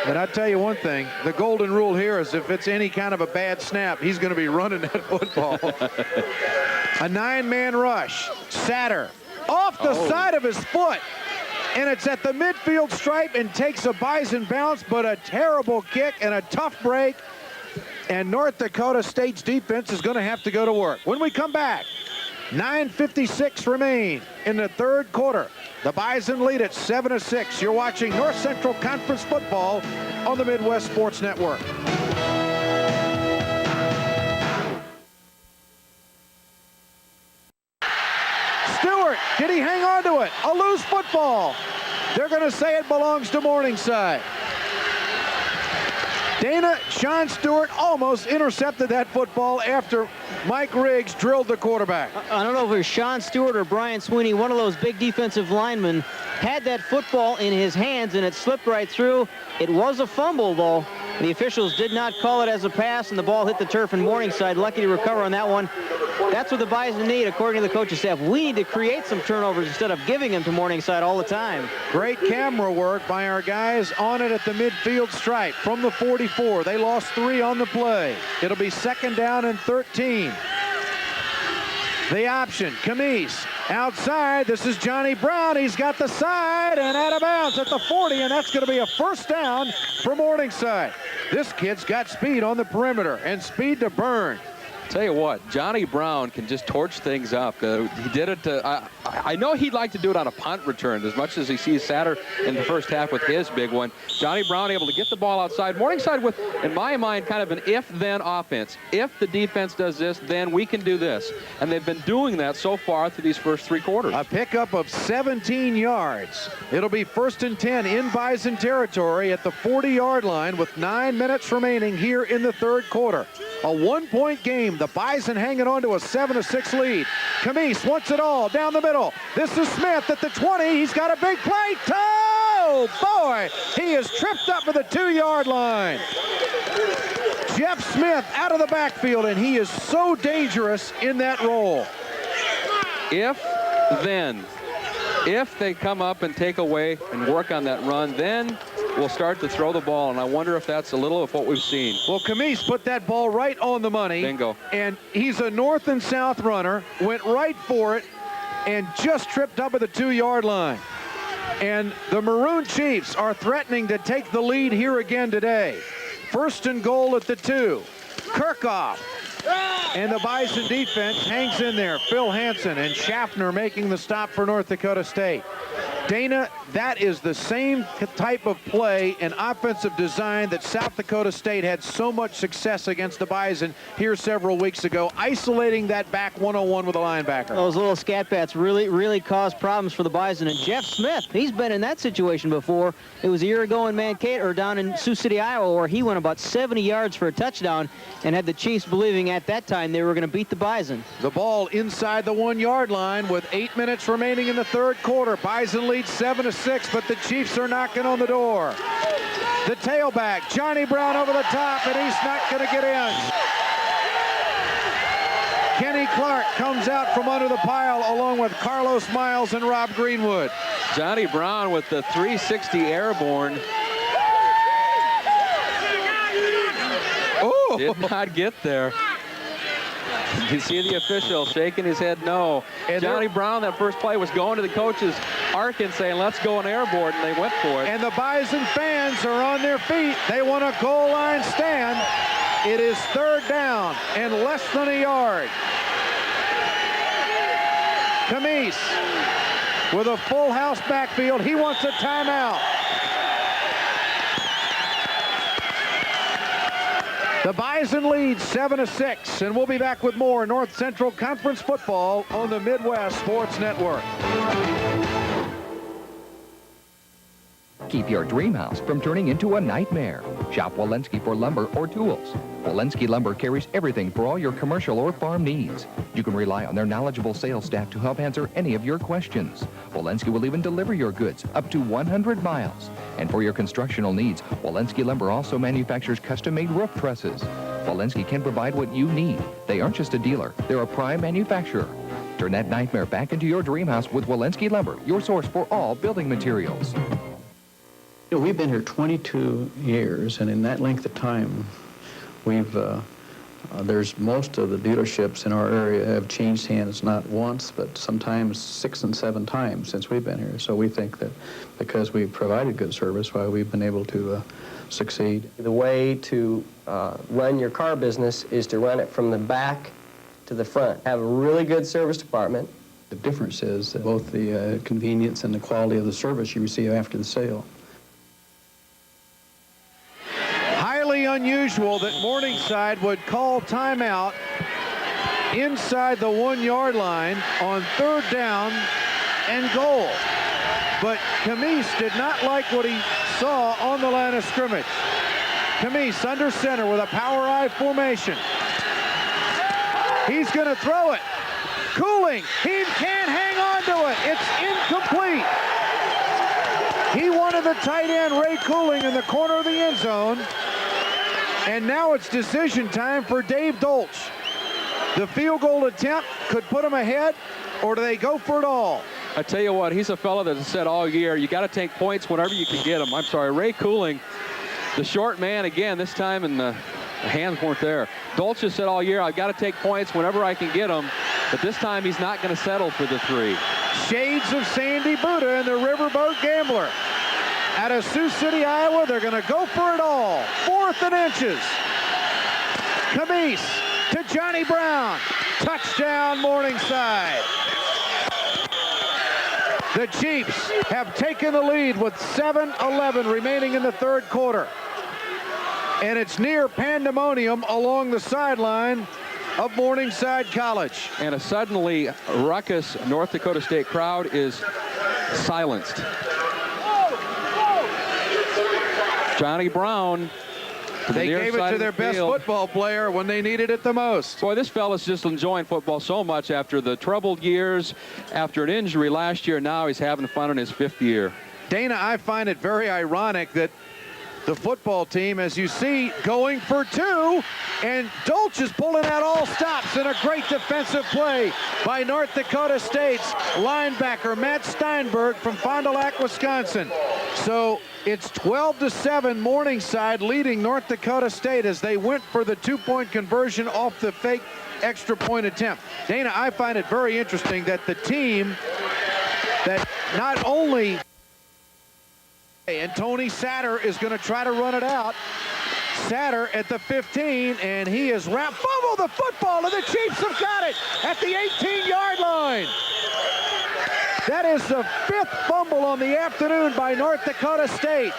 And I'll tell you one thing, the golden rule here is if it's any kind of a bad snap, he's going to be running that football. A 9-man rush. Satter off the side of his foot. And it's at the midfield stripe and takes a Bison bounce, but a terrible kick and a tough break. And North Dakota State's defense is going to have to go to work. When we come back, 9:56 remain in the 3rd quarter. The Bison lead at 7-6. You're watching North Central Conference football on the Midwest Sports Network. Stewart, did he hang on to it? A loose football. They're going to say it belongs to Morningside. Dana, Sean Stewart almost intercepted that football after Mike Riggs drilled the quarterback. I don't know if it was Sean Stewart or Brian Sweeney, one of those big defensive linemen, had that football in his hands and it slipped right through. It was a fumble, though. The officials did not call it as a pass, and the ball hit the turf in Morningside. Lucky to recover on that one. That's what the Bison need, according to the coaching staff. We need to create some turnovers instead of giving them to Morningside all the time. Great camera work by our guys on it at the midfield stripe from the 44. They lost 3 on the play. It'll be 2nd down and 13. The option, Camise outside. This is Johnny Brown. He's got the side and out of bounds at the 40, and that's going to be a 1st down for Morningside. This kid's got speed on the perimeter and speed to burn. Tell you what, Johnny Brown can just torch things up. He did it. I know he'd like to do it on a punt return as much as he sees Satter in the first half with his big one. Johnny Brown able to get the ball outside. Morningside with, in my mind, kind of an if-then offense. If the defense does this, then we can do this. And they've been doing that so far through these first 3 quarters. A pickup of 17 yards. It'll be 1st and 10 in Bison territory at the 40-yard line with 9 minutes remaining here in the 3rd quarter. A 1-point game. The Bison hanging on to a 7-6 lead. Camise wants it all down the middle. This is Smith at the 20. He's got a big play. Oh, boy. He is tripped up at the 2-yard line. Jeff Smith out of the backfield, and he is so dangerous in that role. If they come up and take away and work on that run, then we'll start to throw the ball, and I wonder if that's a little of what we've seen. Well, Camise put that ball right on the money. Bingo. And he's a north and south runner, went right for it, and just tripped up at the 2-yard line. And the Maroon Chiefs are threatening to take the lead here again today. 1st and goal at the 2. Kirchhoff. And the Bison defense hangs in there. Phil Hansen and Schaffner making the stop for North Dakota State. Dana, that is the same type of play and offensive design that South Dakota State had so much success against the Bison here several weeks ago, isolating that back 101 with a linebacker. Those little scat bats really caused problems for the Bison. And Jeff Smith, he's been in that situation before. It was a year ago in Mankato, or down in Sioux City, Iowa, where he went about 70 yards for a touchdown and had the Chiefs believing at that time they were going to beat the Bison. The ball inside the 1-yard line with 8 minutes remaining in the 3rd quarter. Bison leads 7-6, but the Chiefs are knocking on the door. The tailback, Johnny Brown over the top, and he's not going to get in. Kenny Clark comes out from under the pile along with Carlos Miles and Rob Greenwood. Johnny Brown with the 360 airborne. Oh! Did not get there. You see the official shaking his head no. And Johnny Brown, that first play was going to the coaches. arcing, saying, let's go an airborne, and they went for it. And the Bison fans are on their feet. They want a goal line stand. It is 3rd down and less than a yard. Camise with a full house backfield. He wants a timeout. The Bison lead 7-6, and we'll be back with more North Central Conference football on the Midwest Sports Network. Keep your dream house from turning into a nightmare. Shop Walensky for lumber or tools. Walensky Lumber carries everything for all your commercial or farm needs. You can rely on their knowledgeable sales staff to help answer any of your questions. Walensky will even deliver your goods up to 100 miles. And for your constructional needs, Walensky Lumber also manufactures custom-made roof trusses. Walensky can provide what you need. They aren't just a dealer, they're a prime manufacturer. Turn that nightmare back into your dream house with Walensky Lumber, your source for all building materials. You know, we've been here 22 years, and in that length of time, there's most of the dealerships in our area have changed hands not once, but sometimes 6 and 7 times since we've been here. So we think that because we've provided good service, why we've been able to succeed. The way to run your car business is to run it from the back to the front. Have a really good service department. The difference is both the convenience and the quality of the service you receive after the sale. Highly unusual that Morningside would call timeout inside the 1-yard line on 3rd down and goal. But Camise did not like what he saw on the line of scrimmage. Camise under center with a power I formation. He's going to throw it. Cooling. He can't hang on to it. It's incomplete. He wanted the tight end, Ray Cooling, in the corner of the end zone. And now it's decision time for Dave Dolch. The field goal attempt could put him ahead, or do they go for it all? I tell you what, he's a fellow that has said all year, you got to take points whenever you can get them. I'm sorry, Ray Cooling, the short man again this time, and the hands weren't there. Dolch has said all year, I've got to take points whenever I can get them, but this time he's not going to settle for the 3. Shades of Sandy Buddha and the Riverboat Gambler. Out of Sioux City, Iowa, they're going to go for it all. 4th and inches. Camise to Johnny Brown. Touchdown, Morningside. The Chiefs have taken the lead with 7:11 remaining in the 3rd quarter. And it's near pandemonium along the sideline of Morningside College. And a suddenly ruckus North Dakota State crowd is silenced. Johnny Brown. They gave it to their best football player when they needed it the most. Boy, this fella's just enjoying football so much after the troubled years, after an injury last year. Now he's having fun in his 5th year. Dana, I find it very ironic that the football team, as you see, going for 2, and Dolch is pulling out all stops in a great defensive play by North Dakota State's linebacker Matt Steinberg from Fond du Lac, Wisconsin. So it's 12-7 Morningside leading North Dakota State as they went for the 2-point conversion off the fake extra point attempt. Dana, I find it very interesting that the team that not only and Tony Satter is going to try to run it out. Satter at the 15, and he is wrapped. Fumble the football, and the Chiefs have got it at the 18-yard line. That is the 5th fumble on the afternoon by North Dakota State.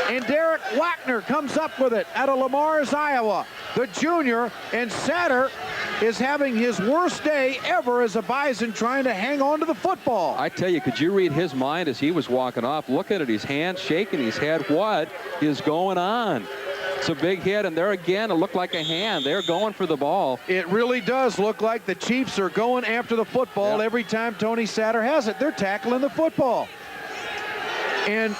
And Derek Wagner comes up with it out of Lamar's, Iowa. The junior, and Satter is having his worst day ever as a Bison trying to hang on to the football. I tell you, could you read his mind as he was walking off? Looking at his hand, shaking his head. What is going on? It's a big hit, and there again, it looked like a hand. They're going for the ball. It really does look like the Chiefs are going after the football every time Tony Satter has it. They're tackling the football. And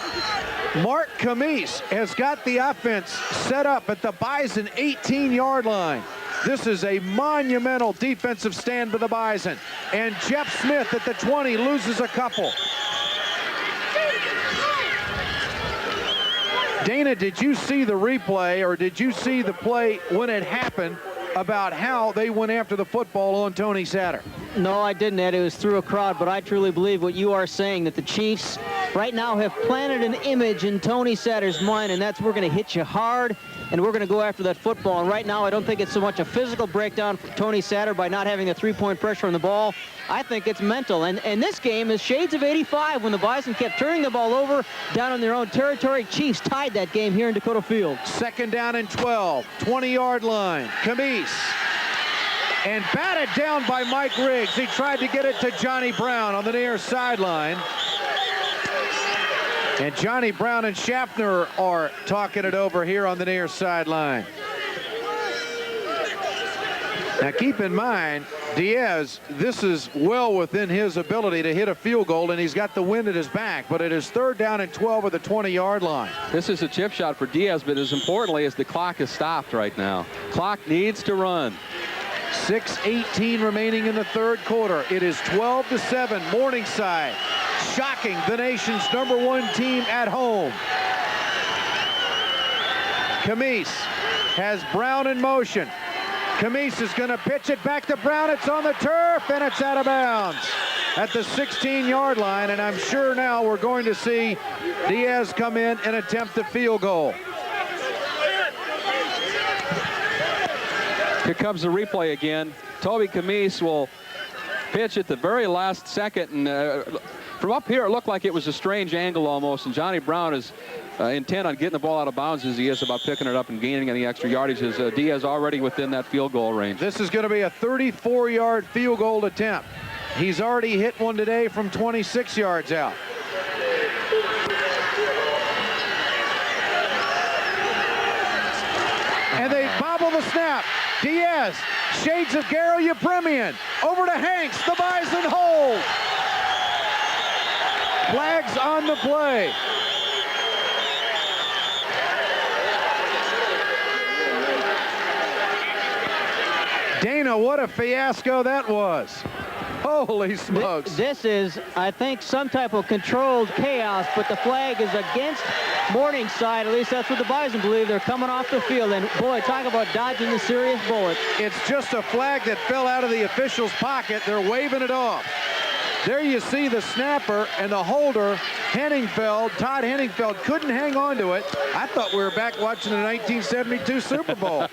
Mark Camise has got the offense set up at the Bison 18-yard line. This is a monumental defensive stand for the Bison. And Jeff Smith at the 20 loses a couple. Dana, did you see the replay, or did you see the play when it happened? about how they went after the football on Tony Satter. No, I didn't, Ed. It was through a crowd, but I truly believe what you are saying, that the Chiefs right now have planted an image in Tony Satter's mind, and that's we're going to hit you hard, and we're going to go after that football. And right now, I don't think it's so much a physical breakdown for Tony Satter by not having the three-point pressure on the ball. I think it's mental. And this game is shades of '85 when the Bison kept turning the ball over down in their own territory. Chiefs tied that game here in Dakota Field. 2nd down and 12, 20-yard line. Camise. And batted down by Mike Riggs. He tried to get it to Johnny Brown on the near sideline. And Johnny Brown and Schaffner are talking it over here on the near sideline. Now keep in mind, Diaz, this is well within his ability to hit a field goal, and he's got the wind at his back, but it is 3rd down and 12 at the 20-yard line. This is a chip shot for Diaz, but as importantly as the clock is stopped right now. Clock needs to run. 6:18 remaining in the 3rd quarter. It is 12-7, Morningside, shocking the nation's #1 team at home. Camise has Brown in motion. Camise is going to pitch it back to Brown. It's on the turf, and it's out of bounds at the 16-yard line, and I'm sure now we're going to see Diaz come in and attempt the field goal. Here comes the replay again. Toby Camise will pitch at the very last second, and from up here it looked like it was a strange angle almost, and Johnny Brown is intent on getting the ball out of bounds as he is about picking it up and gaining any extra yardage, as Diaz already within that field goal range. This is going to be a 34-yard field goal attempt. He's already hit one today from 26 yards out. And they bobble the snap. Diaz, shades of Garo Yepremian, over to Hanks, the Bison hold. Flags on the play. Dana, what a fiasco that was. Holy smokes. This is, I think, some type of controlled chaos, but the flag is against Morningside. At least that's what the Bison believe. They're coming off the field, and boy, talk about dodging the serious bullet. It's just a flag that fell out of the official's pocket. They're waving it off. There you see the snapper and the holder, Henningfeld. Todd Henningfeld couldn't hang on to it. I thought we were back watching the 1972 Super Bowl.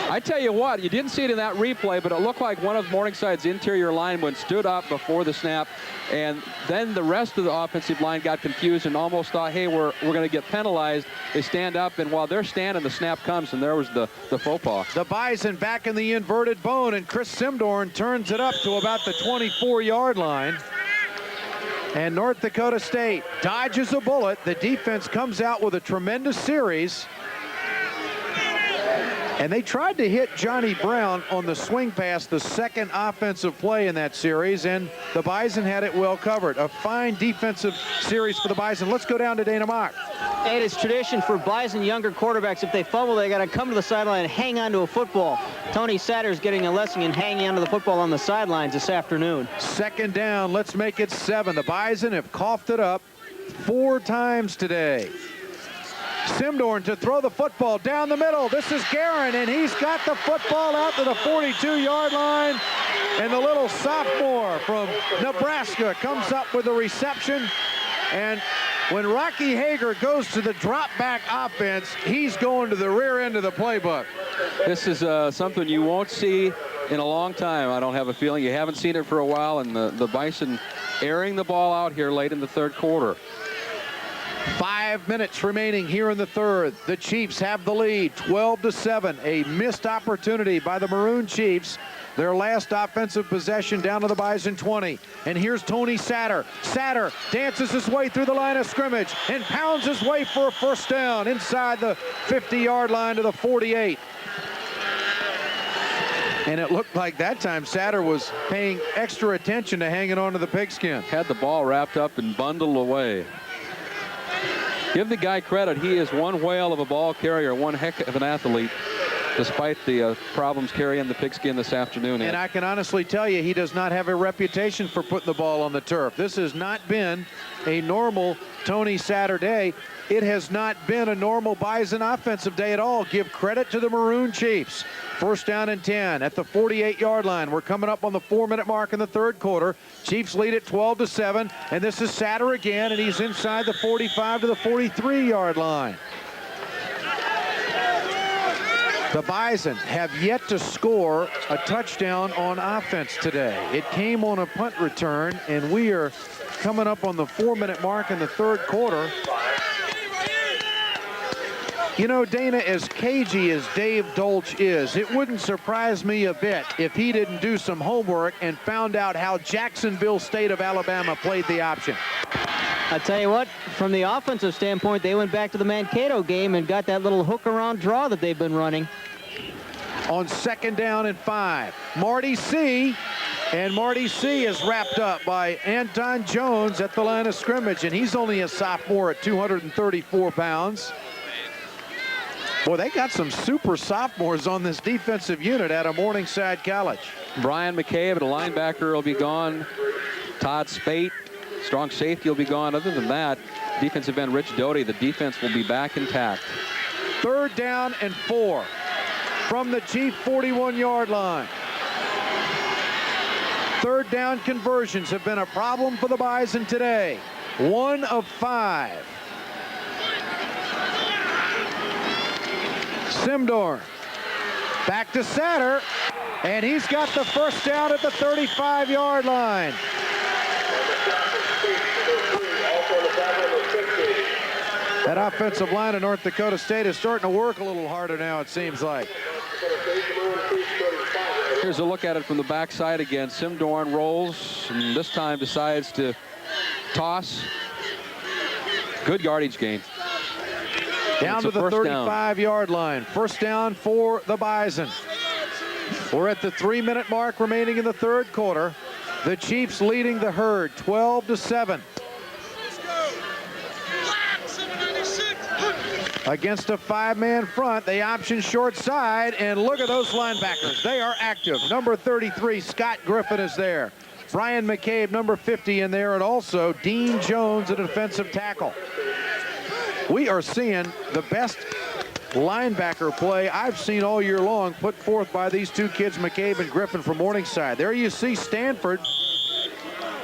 I tell you what, you didn't see it in that replay, but it looked like one of Morningside's interior linemen stood up before the snap, and then the rest of the offensive line got confused and almost thought, hey, we're going to get penalized. They stand up, and while they're standing, the snap comes, and there was the faux pas. The Bison back in the inverted bone, and Chris Simdorn turns it up to about the 24-yard line. And North Dakota State dodges a bullet. The defense comes out with a tremendous series. And they tried to hit Johnny Brown on the swing pass, the second offensive play in that series, and the Bison had it well covered. A fine defensive series for the Bison. Let's go down to Dana Mock. And it's tradition for Bison younger quarterbacks, if they fumble, they got to come to the sideline and hang on to a football. Tony Satter's getting a lesson in hanging onto the football on the sidelines this afternoon. 2nd down, let's make it 7. The Bison have coughed it up 4 times today. Simdorn to throw the football down the middle. This is Guerin, and he's got the football out to the 42-yard line. And the little sophomore from Nebraska comes up with a reception. And when Rocky Hager goes to the drop-back offense, he's going to the rear end of the playbook. This is something you won't see in a long time. I don't have a feeling. You haven't seen it for a while, and the Bison airing the ball out here late in the 3rd quarter. 5 minutes remaining here in the 3rd. The Chiefs have the lead, 12-7. A missed opportunity by the Maroon Chiefs. Their last offensive possession down to the Bison 20. And here's Tony Satter. Satter dances his way through the line of scrimmage and pounds his way for a first down inside the 50-yard line to the 48. And it looked like that time Satter was paying extra attention to hanging on to the pigskin. Had the ball wrapped up and bundled away. Give the guy credit. He is one whale of a ball carrier, one heck of an athlete, despite the problems carrying the pigskin this afternoon. And I can honestly tell you, he does not have a reputation for putting the ball on the turf. This has not been a normal Tony Satter day. It has not been a normal Bison offensive day at all. Give credit to the Maroon Chiefs. First down and 10 at the 48-yard line. We're coming up on the 4-minute mark in the third quarter. Chiefs lead it 12-7, and this is Satter again, and he's inside the 45 to the 43-yard line. The Bison have yet to score a touchdown on offense today. It came on a punt return, and we are coming up on the 4-minute mark in the third quarter. You know, Dana, as cagey as Dave Dolch is, it wouldn't surprise me a bit if he didn't do some homework and found out how Jacksonville State of Alabama played the option. I tell you what, from the offensive standpoint, they went back to the Mankato game and got that little hook around draw that they've been running. On 2nd down and 5, Marty C. And Marty C. is wrapped up by Anton Jones at the line of scrimmage, and he's only a sophomore at 234 pounds. Boy, they got some super sophomores on this defensive unit out of Morningside College. Brian McCabe, the linebacker, will be gone. Todd Spate, strong safety, will be gone. Other than that, defensive end Rich Doty, the defense will be back intact. 3rd down and 4 from the Chief 41-yard line. 3rd down conversions have been a problem for the Bison today. 1 of 5. Simdorn back to Satter, and he's got the first down at the 35-yard line. That offensive line of North Dakota State is starting to work a little harder now, it seems like. Here's a look at it from the backside again. Simdorn rolls, and this time decides to toss. Good yardage gain. Down to the 35-yard line. First down for the Bison. We're at the 3-minute mark remaining in the third quarter. The Chiefs leading the herd 12-7. Against a 5-man front, they option short side, and look at those linebackers. They are active. Number 33, Scott Griffin, is there. Brian McCabe, number 50, in there, and also Dean Jones, a defensive tackle. We are seeing the best linebacker play I've seen all year long put forth by these two kids, McCabe and Griffin from Morningside. There you see Stanford.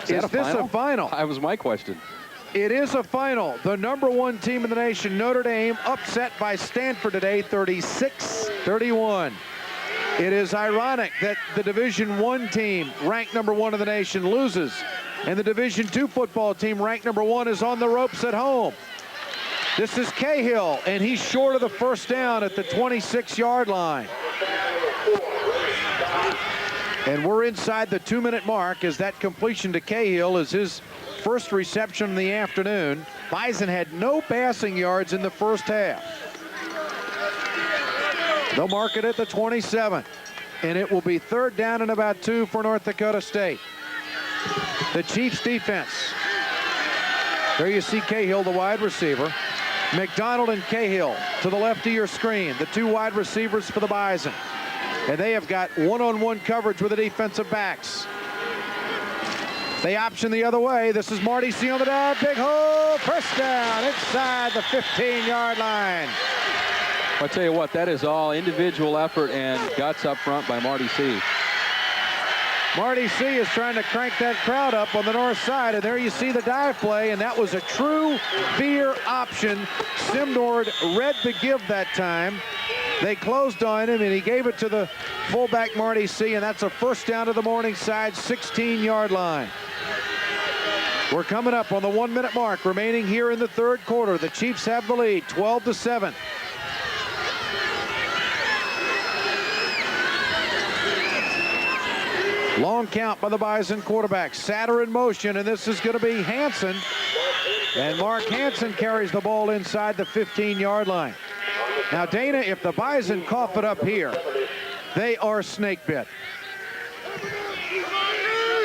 Is this a final? That was my question. It is a final. The number 1 team in the nation, Notre Dame, upset by Stanford today, 36-31. It is ironic that the Division I team, ranked number 1 in the nation, loses, and the Division II football team, ranked number 1, is on the ropes at home. This is Cahill, and he's short of the first down at the 26-yard line. And we're inside the 2-minute mark as that completion to Cahill is his first reception in the afternoon. Bison had no passing yards in the first half. They'll mark it at the 27, and it will be 3rd down and about 2 for North Dakota State. The Chiefs defense. There you see Cahill, the wide receiver. McDonald and Cahill to the left of your screen, the 2 wide receivers for the Bison. And they have got one-on-one coverage with the defensive backs. They option the other way. This is Marty C. on the dive. Big hole. First down inside the 15-yard line. I'll tell you what, that is all individual effort and guts up front by Marty C. Marty C. is trying to crank that crowd up on the north side, and there you see the dive play, and that was a true veer option. Simdorn read the give that time. They closed on him, and he gave it to the fullback Marty C., and that's a first down to the Morningside 16-yard line. We're coming up on the 1-minute mark remaining here in the third quarter. The Chiefs have the lead, 12-7. Long count by the Bison quarterback. Satter in motion, and this is going to be Hansen. And Mark Hansen carries the ball inside the 15-yard line. Now, Dana, if the Bison cough it up here, they are snake bit.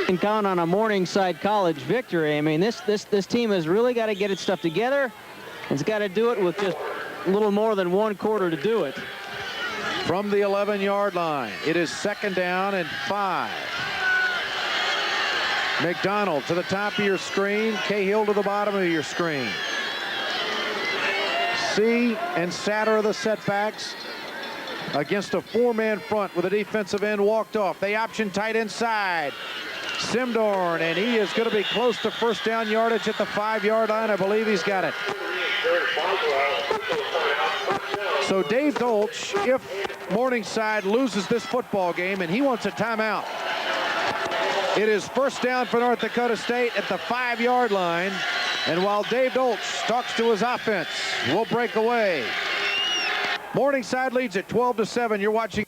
And count on a Morningside College victory. I mean, this team has really got to get its stuff together. It's got to do it with just a little more than 1 quarter to do it. From the 11-yard line, it is 2nd down and 5. McDonald to the top of your screen. Cahill to the bottom of your screen. See and Satter are the setbacks against a four-man front with a defensive end walked off. They option tight inside. Simdorn, and he is going to be close to first down yardage at the 5-yard line. I believe he's got it. So Dave Dolch, if Morningside loses this football game, and he wants a timeout. It is first down for North Dakota State at the 5-yard line. And while Dave Dolch talks to his offense, we'll break away. Morningside leads at 12-7. You're watching.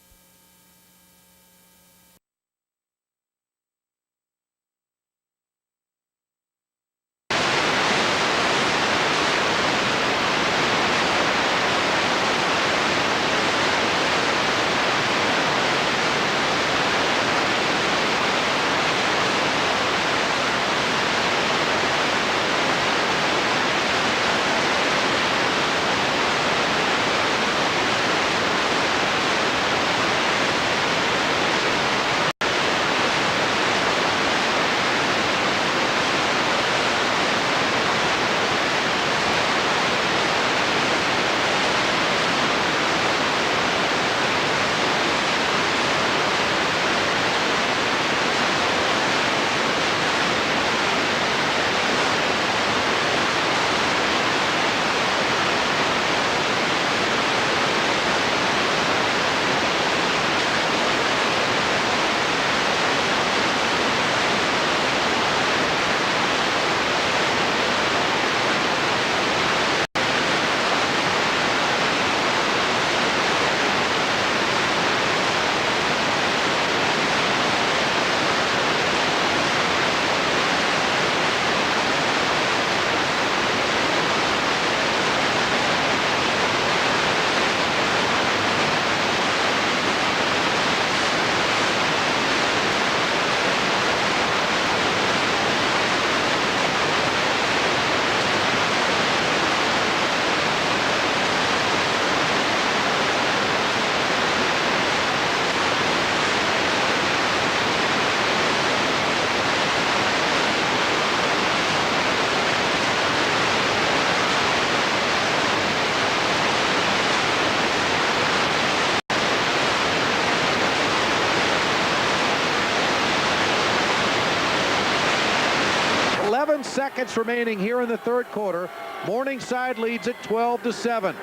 Seconds remaining here in the third quarter. Morningside leads at 12-7.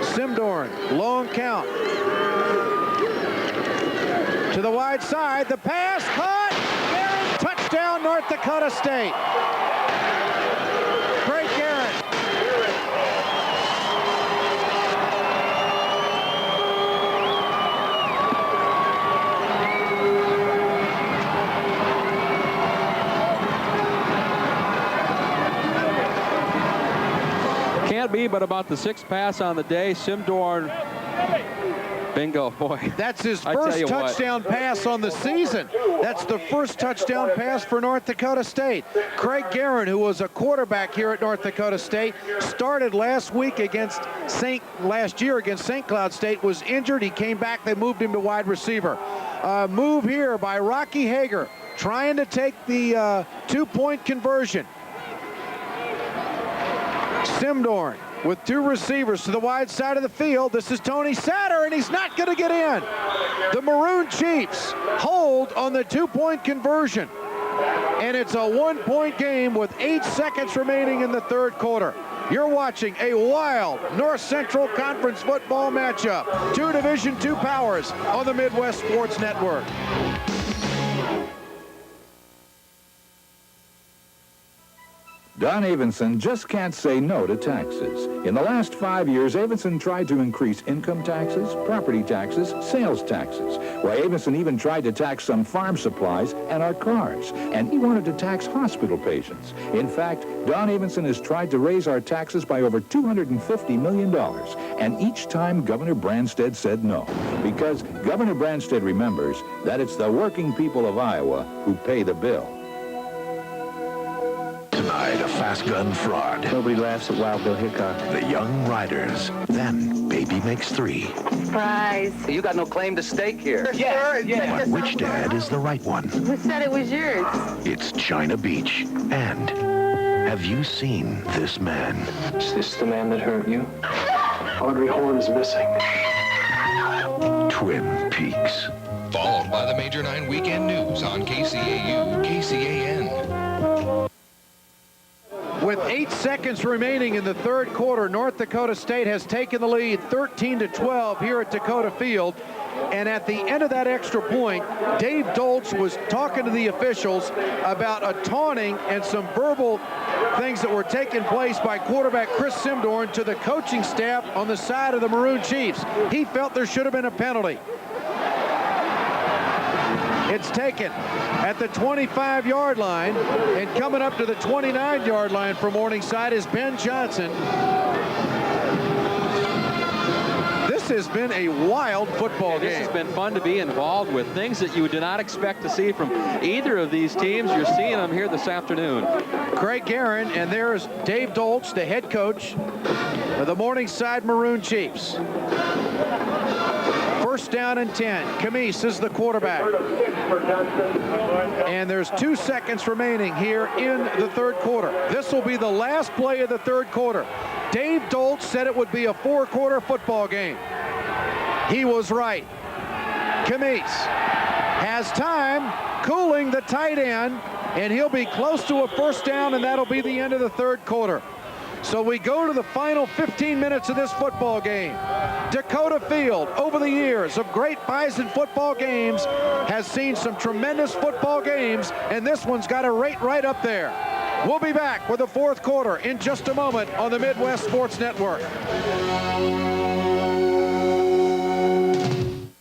Simdorn, long count. To the wide side, the pass caught. Garrett, touchdown, North Dakota State. Great Garrett. Can't be but about the sixth pass on the day. Simdorn, bingo, boy. That's his first touchdown pass on the season. That's the first touchdown pass for North Dakota State. Craig Guerin, who was a quarterback here at North Dakota State, started last year against St. Cloud State, was injured. He came back. They moved him to wide receiver. Move here by Rocky Hager, trying to take the two-point conversion. Simdorn with two receivers to the wide side of the field. This is Tony Satter, and he's not going to get in. The Maroon Chiefs hold on the two-point conversion, and it's a one-point game with 8 seconds remaining in the third quarter. You're watching a wild North Central Conference football matchup. Two Division II powers on the Midwest Sports Network. Don Avenson just can't say no to taxes. In the last 5 years, Avenson tried to increase income taxes, property taxes, sales taxes. Why, Avenson even tried to tax some farm supplies and our cars. And he wanted to tax hospital patients. In fact, Don Avenson has tried to raise our taxes by over $250 million. And each time, Governor Branstad said no. Because Governor Branstad remembers that it's the working people of Iowa who pay the bill. Tonight, a fast gun fraud. Nobody laughs at Wild Bill Hickok. The Young Riders. Then, Baby Makes 3. Surprise. You got no claim to stake here. But which dad is the right one? Who said it was yours? It's China Beach and Have you seen this man? Is this the man that hurt you? Audrey Horn's missing. Twin Peaks. Followed by the Major 9 Weekend News on KCAU, KCAN. With 8 seconds remaining in the third quarter, North Dakota State has taken the lead 13-12 here at Dakota Field. And at the end of that extra point, Dave Dolch was talking to the officials about a taunting and some verbal things that were taking place by quarterback Chris Simdorn to the coaching staff on the side of the Maroon Chiefs. He felt there should have been a penalty. It's taken at the 25-yard line, and coming up to the 29-yard line for Morningside is Ben Johnson. This has been a wild football game. This has been fun to be involved with. Things that you did not expect to see from either of these teams. You're seeing them here this afternoon. Craig Guerin, and there's Dave Dolch, the head coach of the Morningside Maroon Chiefs. First down and 10. Camise is the quarterback. And there's 2 seconds remaining here in the third quarter. This will be the last play of the third quarter. Dave Dolch said it would be a 4-quarter football game. He was right. Camise has time, cooling the tight end, and he'll be close to a first down, and that'll be the end of the third quarter. So we go to the final 15 minutes of this football game. Dakota Field, over the years of great Bison football games, has seen some tremendous football games, and this one's got a rate right up there. We'll be back with the fourth quarter in just a moment on the Midwest Sports Network.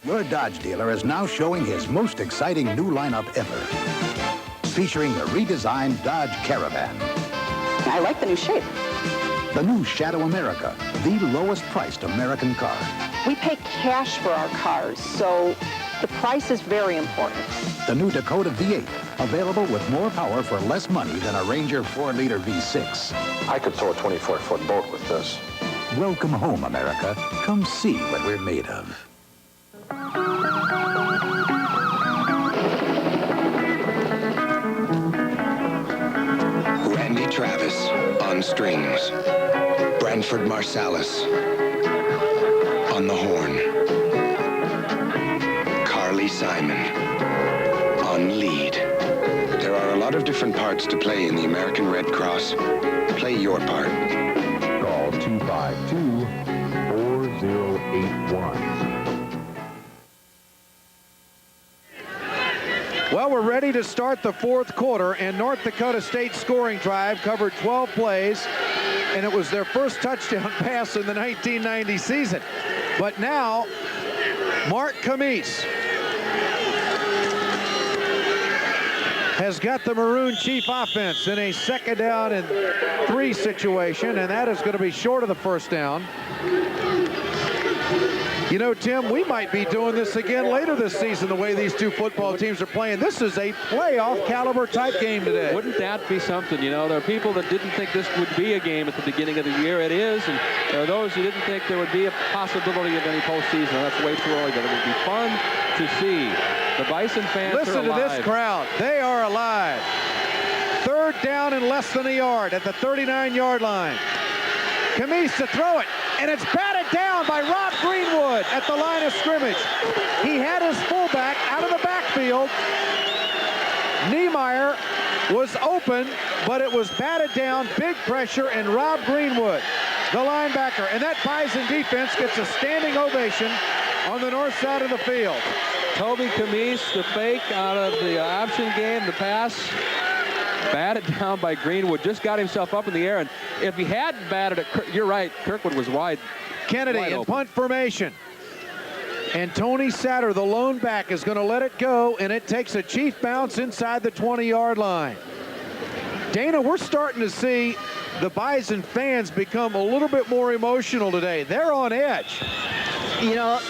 Your Dodge dealer is now showing his most exciting new lineup ever, featuring the redesigned Dodge Caravan. I like the new shape. The new Shadow America, the lowest priced American car. We pay cash for our cars, so the price is very important. The new Dakota V8, available with more power for less money than a Ranger 4-liter V6. I could tow a 24-foot boat with this. Welcome home, America. Come see what we're made of. Randy Travis on strings. Branford Marsalis on the horn. Carly Simon on lead. There are a lot of different parts to play in the American Red Cross. Play your part. Call 252-4081. Well, we're ready to start the fourth quarter, and North Dakota State's scoring drive covered 12 plays, and it was their first touchdown pass in the 1990 season. But now, Mark Camise has got the Maroon Chief offense in a 2nd down and 3 situation, and that is going to be short of the first down. You know, Tim, we might be doing this again later this season, the way these two football teams are playing. This is a playoff caliber type game today. Wouldn't that be something? You know, there are people that didn't think this would be a game at the beginning of the year. It is, and there are those who didn't think there would be a possibility of any postseason. That's way too early, but it would be fun to see. The Bison fans are alive. Listen to this crowd. They are alive. 3rd down and less than a yard at the 39-yard line. Camise to throw it, and it's batted down by Rob Greenwood at the line of scrimmage. He had his fullback out of the backfield. Niemeyer was open, but it was batted down, big pressure, and Rob Greenwood, the linebacker. And that Bison defense gets a standing ovation on the north side of the field. Toby Camise, the fake out of the option game, the pass. Batted down by Greenwood, just got himself up in the air, and if he hadn't batted it, you're right, Kirkwood was wide. Kennedy in punt formation. And Tony Satter, the lone back, is going to let it go, and it takes a Chief bounce inside the 20-yard line. Dana, we're starting to see the Bison fans become a little bit more emotional today. They're on edge. You know,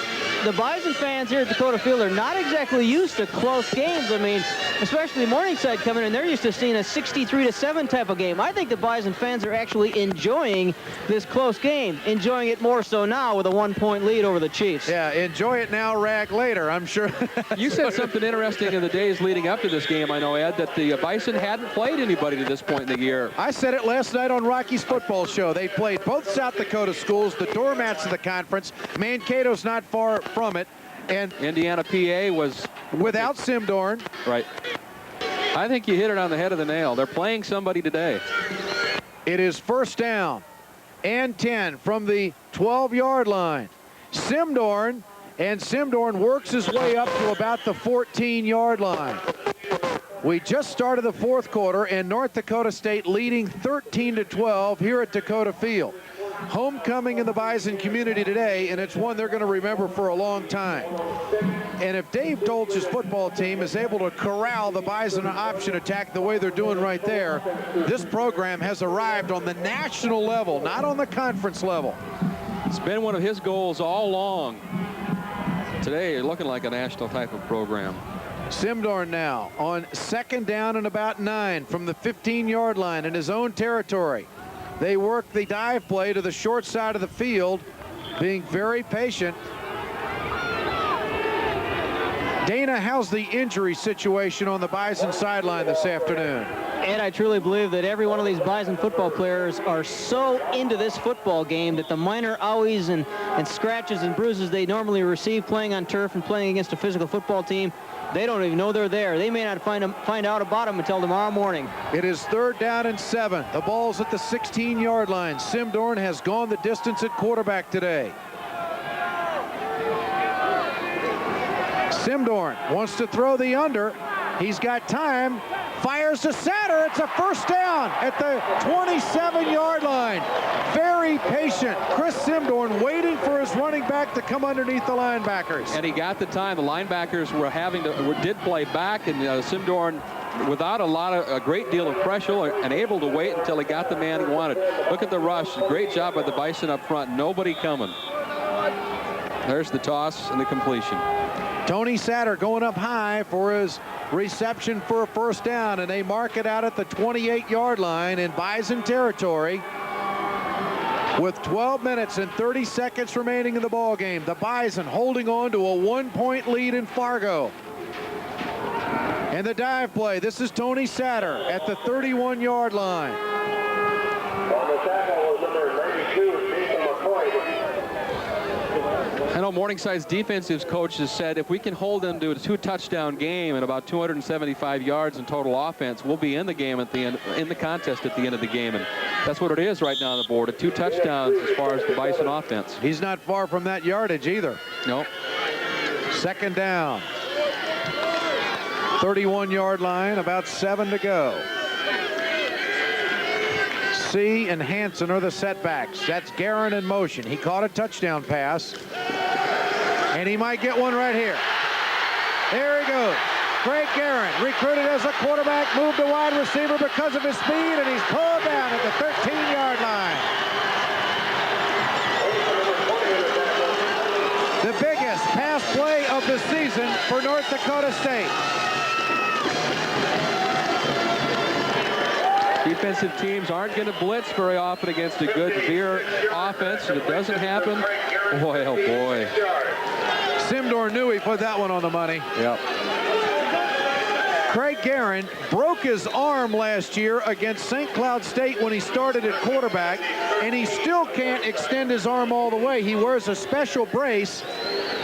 the Bison fans here at Dakota Field are not exactly used to close games. I mean, especially Morningside coming in, they're used to seeing a 63-7 type of game. I think the Bison fans are actually enjoying this close game, enjoying it more so now with a 1-point lead over the Chiefs. Yeah, enjoy it now, rag later, I'm sure. You said something interesting in the days leading up to this game, I know, Ed, that the Bison hadn't played anybody to this point in the year. I said it last night on Rocky's football show. They played both South Dakota schools, the doormats of the conference. Mankato's not far from it. And Indiana PA was without Simdorn. Right. I think you hit it on the head of the nail. They're playing somebody today. It is first down and 10 from the 12-yard line. Simdorn, and Simdorn works his way up to about the 14-yard line. We just started the fourth quarter, and North Dakota State leading 13-12 here at Dakota Field. Homecoming in the Bison community today, and it's one they're going to remember for a long time. And if Dave Dolch's football team is able to corral the Bison option attack the way they're doing right there, this program has arrived on the national level, not on the conference level. It's been one of his goals all along. Today, you're looking like a national type of program. Simdorn now on second down and about 9 from the 15-yard line in his own territory. They work the dive play to the short side of the field, being very patient. Dana, how's the injury situation on the Bison sideline this afternoon? And I truly believe that every one of these Bison football players are so into this football game that the minor owies and scratches and bruises they normally receive playing on turf and playing against a physical football team, they don't even know they're there. They may not find out about them until tomorrow morning. It is third down and 7. The ball's at the 16-yard line. Simdorn has gone the distance at quarterback today. Simdorn wants to throw the under. He's got time. Fires to center. It's a first down at the 27-yard line. Very patient. Chris Simdorn waiting for his running back to come underneath the linebackers. And he got the time. The linebackers did play back, and Simdorn, without a great deal of pressure, and able to wait until he got the man he wanted. Look at the rush. Great job by the Bison up front. Nobody coming. There's the toss and the completion. Tony Satter going up high for his reception for a first down, and they mark it out at the 28-yard line in Bison territory with 12 minutes and 30 seconds remaining in the ball game. The Bison holding on to a 1-point lead in Fargo. And the dive play, this is Tony Satter at the 31-yard line. On the tackle was number 92, Jason McCoy. I know Morningside's defensive coach has said if we can hold them to a 2-touchdown game and about 275 yards in total offense, we'll be in the game at the end, in the contest at the end of the game. And that's what it is right now on the board, 2 touchdowns as far as the Bison offense. He's not far from that yardage either. No. Second down. 31-yard line, about 7 to go. C and Hansen are the setbacks. That's Guerin in motion. He caught a touchdown pass. And he might get one right here. There he goes. Craig Guerin, recruited as a quarterback, moved to wide receiver because of his speed, and he's pulled down at the 13-yard line. The biggest pass play of the season for North Dakota State. Defensive teams aren't going to blitz very often against a good Veer offense, and it doesn't happen. Boy, oh boy. Simdorn knew he put that one on the money. Yep. Craig Guerin broke his arm last year against St. Cloud State when he started at quarterback, and he still can't extend his arm all the way. He wears a special brace.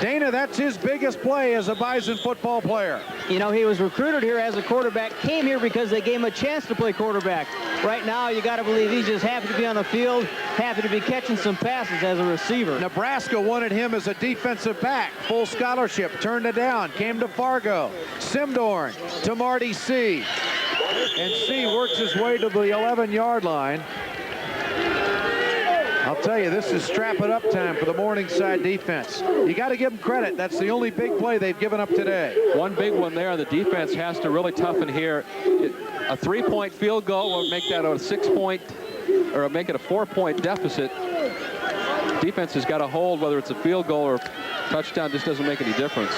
Dana, that's his biggest play as a Bison football player. You know, he was recruited here as a quarterback, came here because they gave him a chance to play quarterback. Right now, you got to believe he's just happy to be on the field, happy to be catching some passes as a receiver. Nebraska wanted him as a defensive back. Full scholarship, turned it down, came to Fargo. Simdorn to Marty C. And C works his way to the 11-yard line. I'll tell you, this is strap it up time for the Morningside defense. You got to give them credit. That's the only big play they've given up today. One big one there. The defense has to really toughen here. A 3-point field goal will make that a 6-point, or make it a 4-point deficit. Defense has got to hold, whether it's a field goal or touchdown, just doesn't make any difference.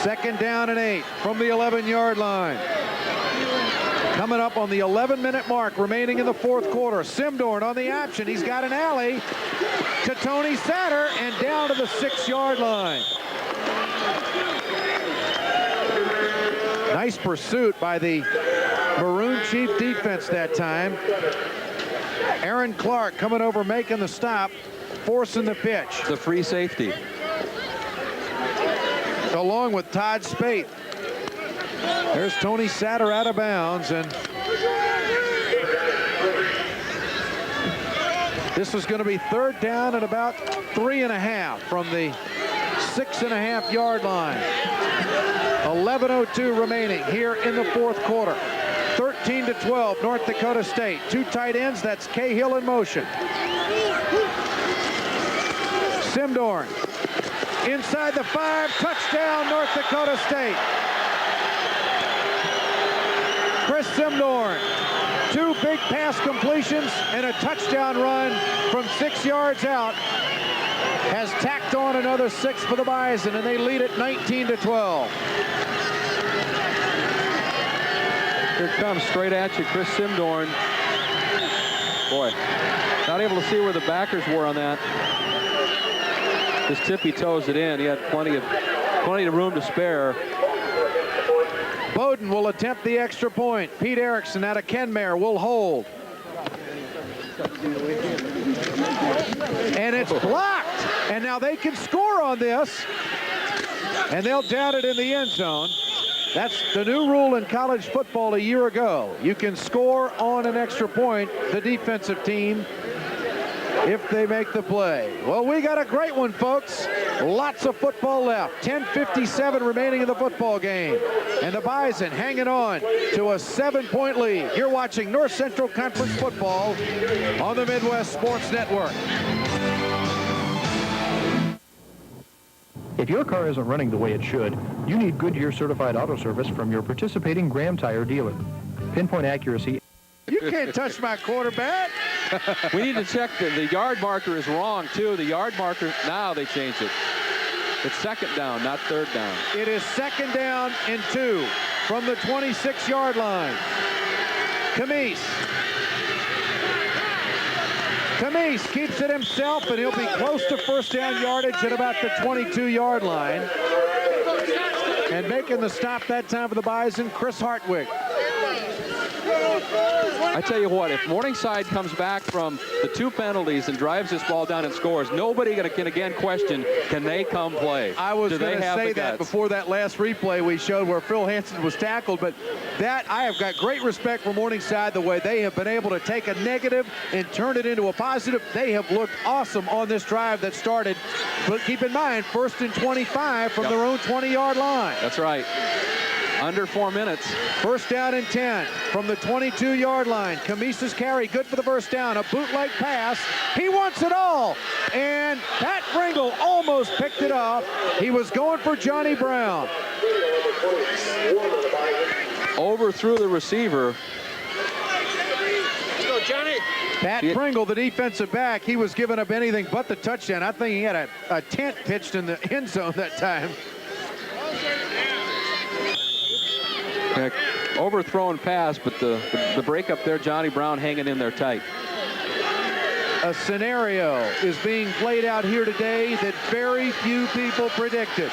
2nd down and 8 from the 11-yard line. Coming up on the 11-minute mark remaining in the 4th quarter. Simdorn on the option. He's got an alley to Tony Satter and down to the 6-yard line. Nice pursuit by the Maroon Chief defense that time. Aaron Clark coming over, making the stop, forcing the pitch. The free safety. Along with Todd Spate. There's Tony Satter out of bounds, and this is going to be 3rd down and about 3.5 from the 6.5-yard line. 11:02 remaining here in the 4th quarter. 13-12, North Dakota State. 2 tight ends, that's Cahill in motion. Simdorn inside the 5, touchdown North Dakota State. Chris Simdorn, 2 big pass completions and a touchdown run from 6 yards out. Has tacked on another 6 for the Bison, and they lead it 19-12. Here it comes straight at you, Chris Simdorn. Boy, not able to see where the backers were on that. Just tippy toes it in. He had plenty of room to spare. Bowden will attempt the extra point. Pete Erickson out of Kenmare will hold. And it's blocked. And now they can score on this. And they'll down it in the end zone. That's the new rule in college football a year ago. You can score on an extra point, the defensive team, if they make the play. Well, we got a great one, folks. Lots of football left. 10:57 remaining in the football game. And the Bison hanging on to a 7-point lead. You're watching North Central Conference football on the Midwest Sports Network. If your car isn't running the way it should, you need Goodyear certified auto service from your participating Graham Tire dealer. Pinpoint accuracy. You can't touch my quarterback. We need to check the yard marker is wrong too. The yard marker, now they changed it. It's 2nd down, not 3rd down. It is 2nd down and 2 from the 26-yard line. Camise keeps it himself, and he'll be close to 1st down yardage at about the 22-yard line. And making the stop that time for the Bison, Chris Hartwig. I tell you what, if Morningside comes back from the 2 penalties and drives this ball down and scores, nobody can again question, can they come play? I was going to say that before that last replay we showed where Phil Hansen was tackled, but that, I have got great respect for Morningside, the way they have been able to take a negative and turn it into a positive. They have looked awesome on this drive that started, but keep in mind, 1st and 25 from their own 20-yard line. That's right. Under 4 minutes. 1st down and 10 from the 22-yard line. Camise's carry, good for the 1st down. A bootleg pass. He wants it all. And Pat Pringle almost picked it off. He was going for Johnny Brown. Overthrew the receiver. Let's go, Johnny. Pat Pringle, the defensive back, he was giving up anything but the touchdown. I think he had a tent pitched in the end zone that time. Overthrown pass, but the breakup there, Johnny Brown hanging in there tight. A scenario is being played out here today that very few people predicted.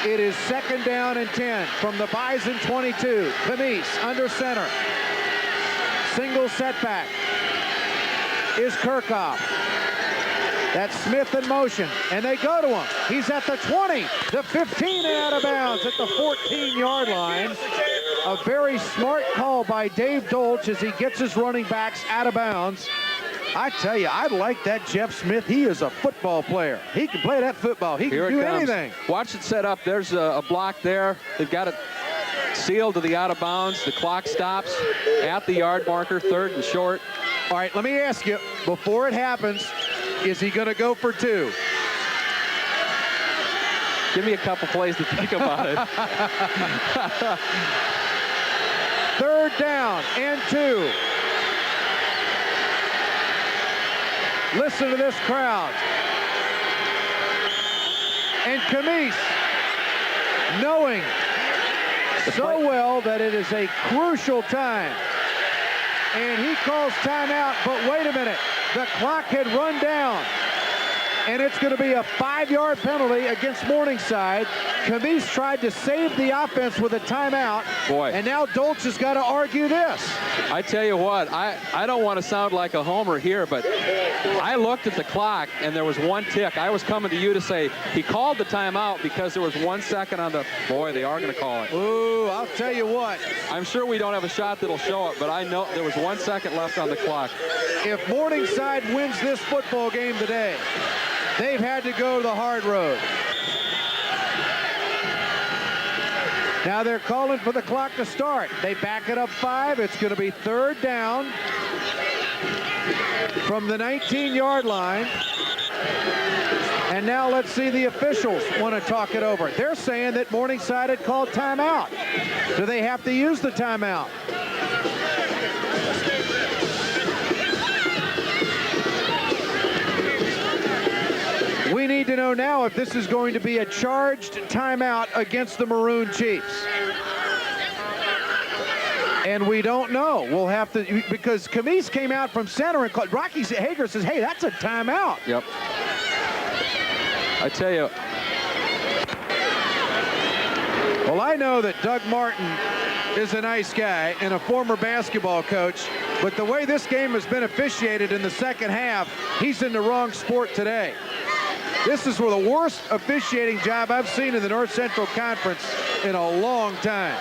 It is 2nd down and 10 from the Bison 22. Camise under center. Single setback is Kirchhoff. That's Smith in motion, and they go to him. He's at the 20, the 15, and out of bounds at the 14-yard line. A very smart call by Dave Dolch as he gets his running backs out of bounds. I tell you, I like that Jeff Smith. He is a football player. He can play that football. He can do anything. Watch it set up. There's a block there. They've got it sealed to the out of bounds. The clock stops at the yard marker, 3rd and short. All right, let me ask you, before it happens, is he going to go for 2? Give me a couple plays to think about it. 3rd down and 2. Listen to this crowd. And Camise, knowing so well that it is a crucial time, and he calls timeout, but wait a minute, the clock had run down, and it's going to be a 5-yard penalty against Morningside. Camise tried to save the offense with a timeout. Boy. And now Dolch has got to argue this. I tell you what, I don't want to sound like a homer here, but I looked at the clock and there was 1 tick. I was coming to you to say he called the timeout because there was 1 second on the, boy, they are going to call it. Ooh, I'll tell you what. I'm sure we don't have a shot that'll show it, but I know there was 1 second left on the clock. If Morningside wins this football game today, they've had to go the hard road. Now they're calling for the clock to start. They back it up 5. It's going to be 3rd down from the 19-yard line. And now let's see the officials want to talk it over. They're saying that Morningside had called timeout. Do they have to use the timeout? We need to know now if this is going to be a charged timeout against the Maroon Chiefs. And we don't know. We'll have to, because Camise came out from center and called, Rocky Hager says, hey, that's a timeout. Yep. I tell you. Well, I know that Doug Martin is a nice guy and a former basketball coach, but the way this game has been officiated in the second half, he's in the wrong sport today. This is the worst officiating job I've seen in the North Central Conference in a long time.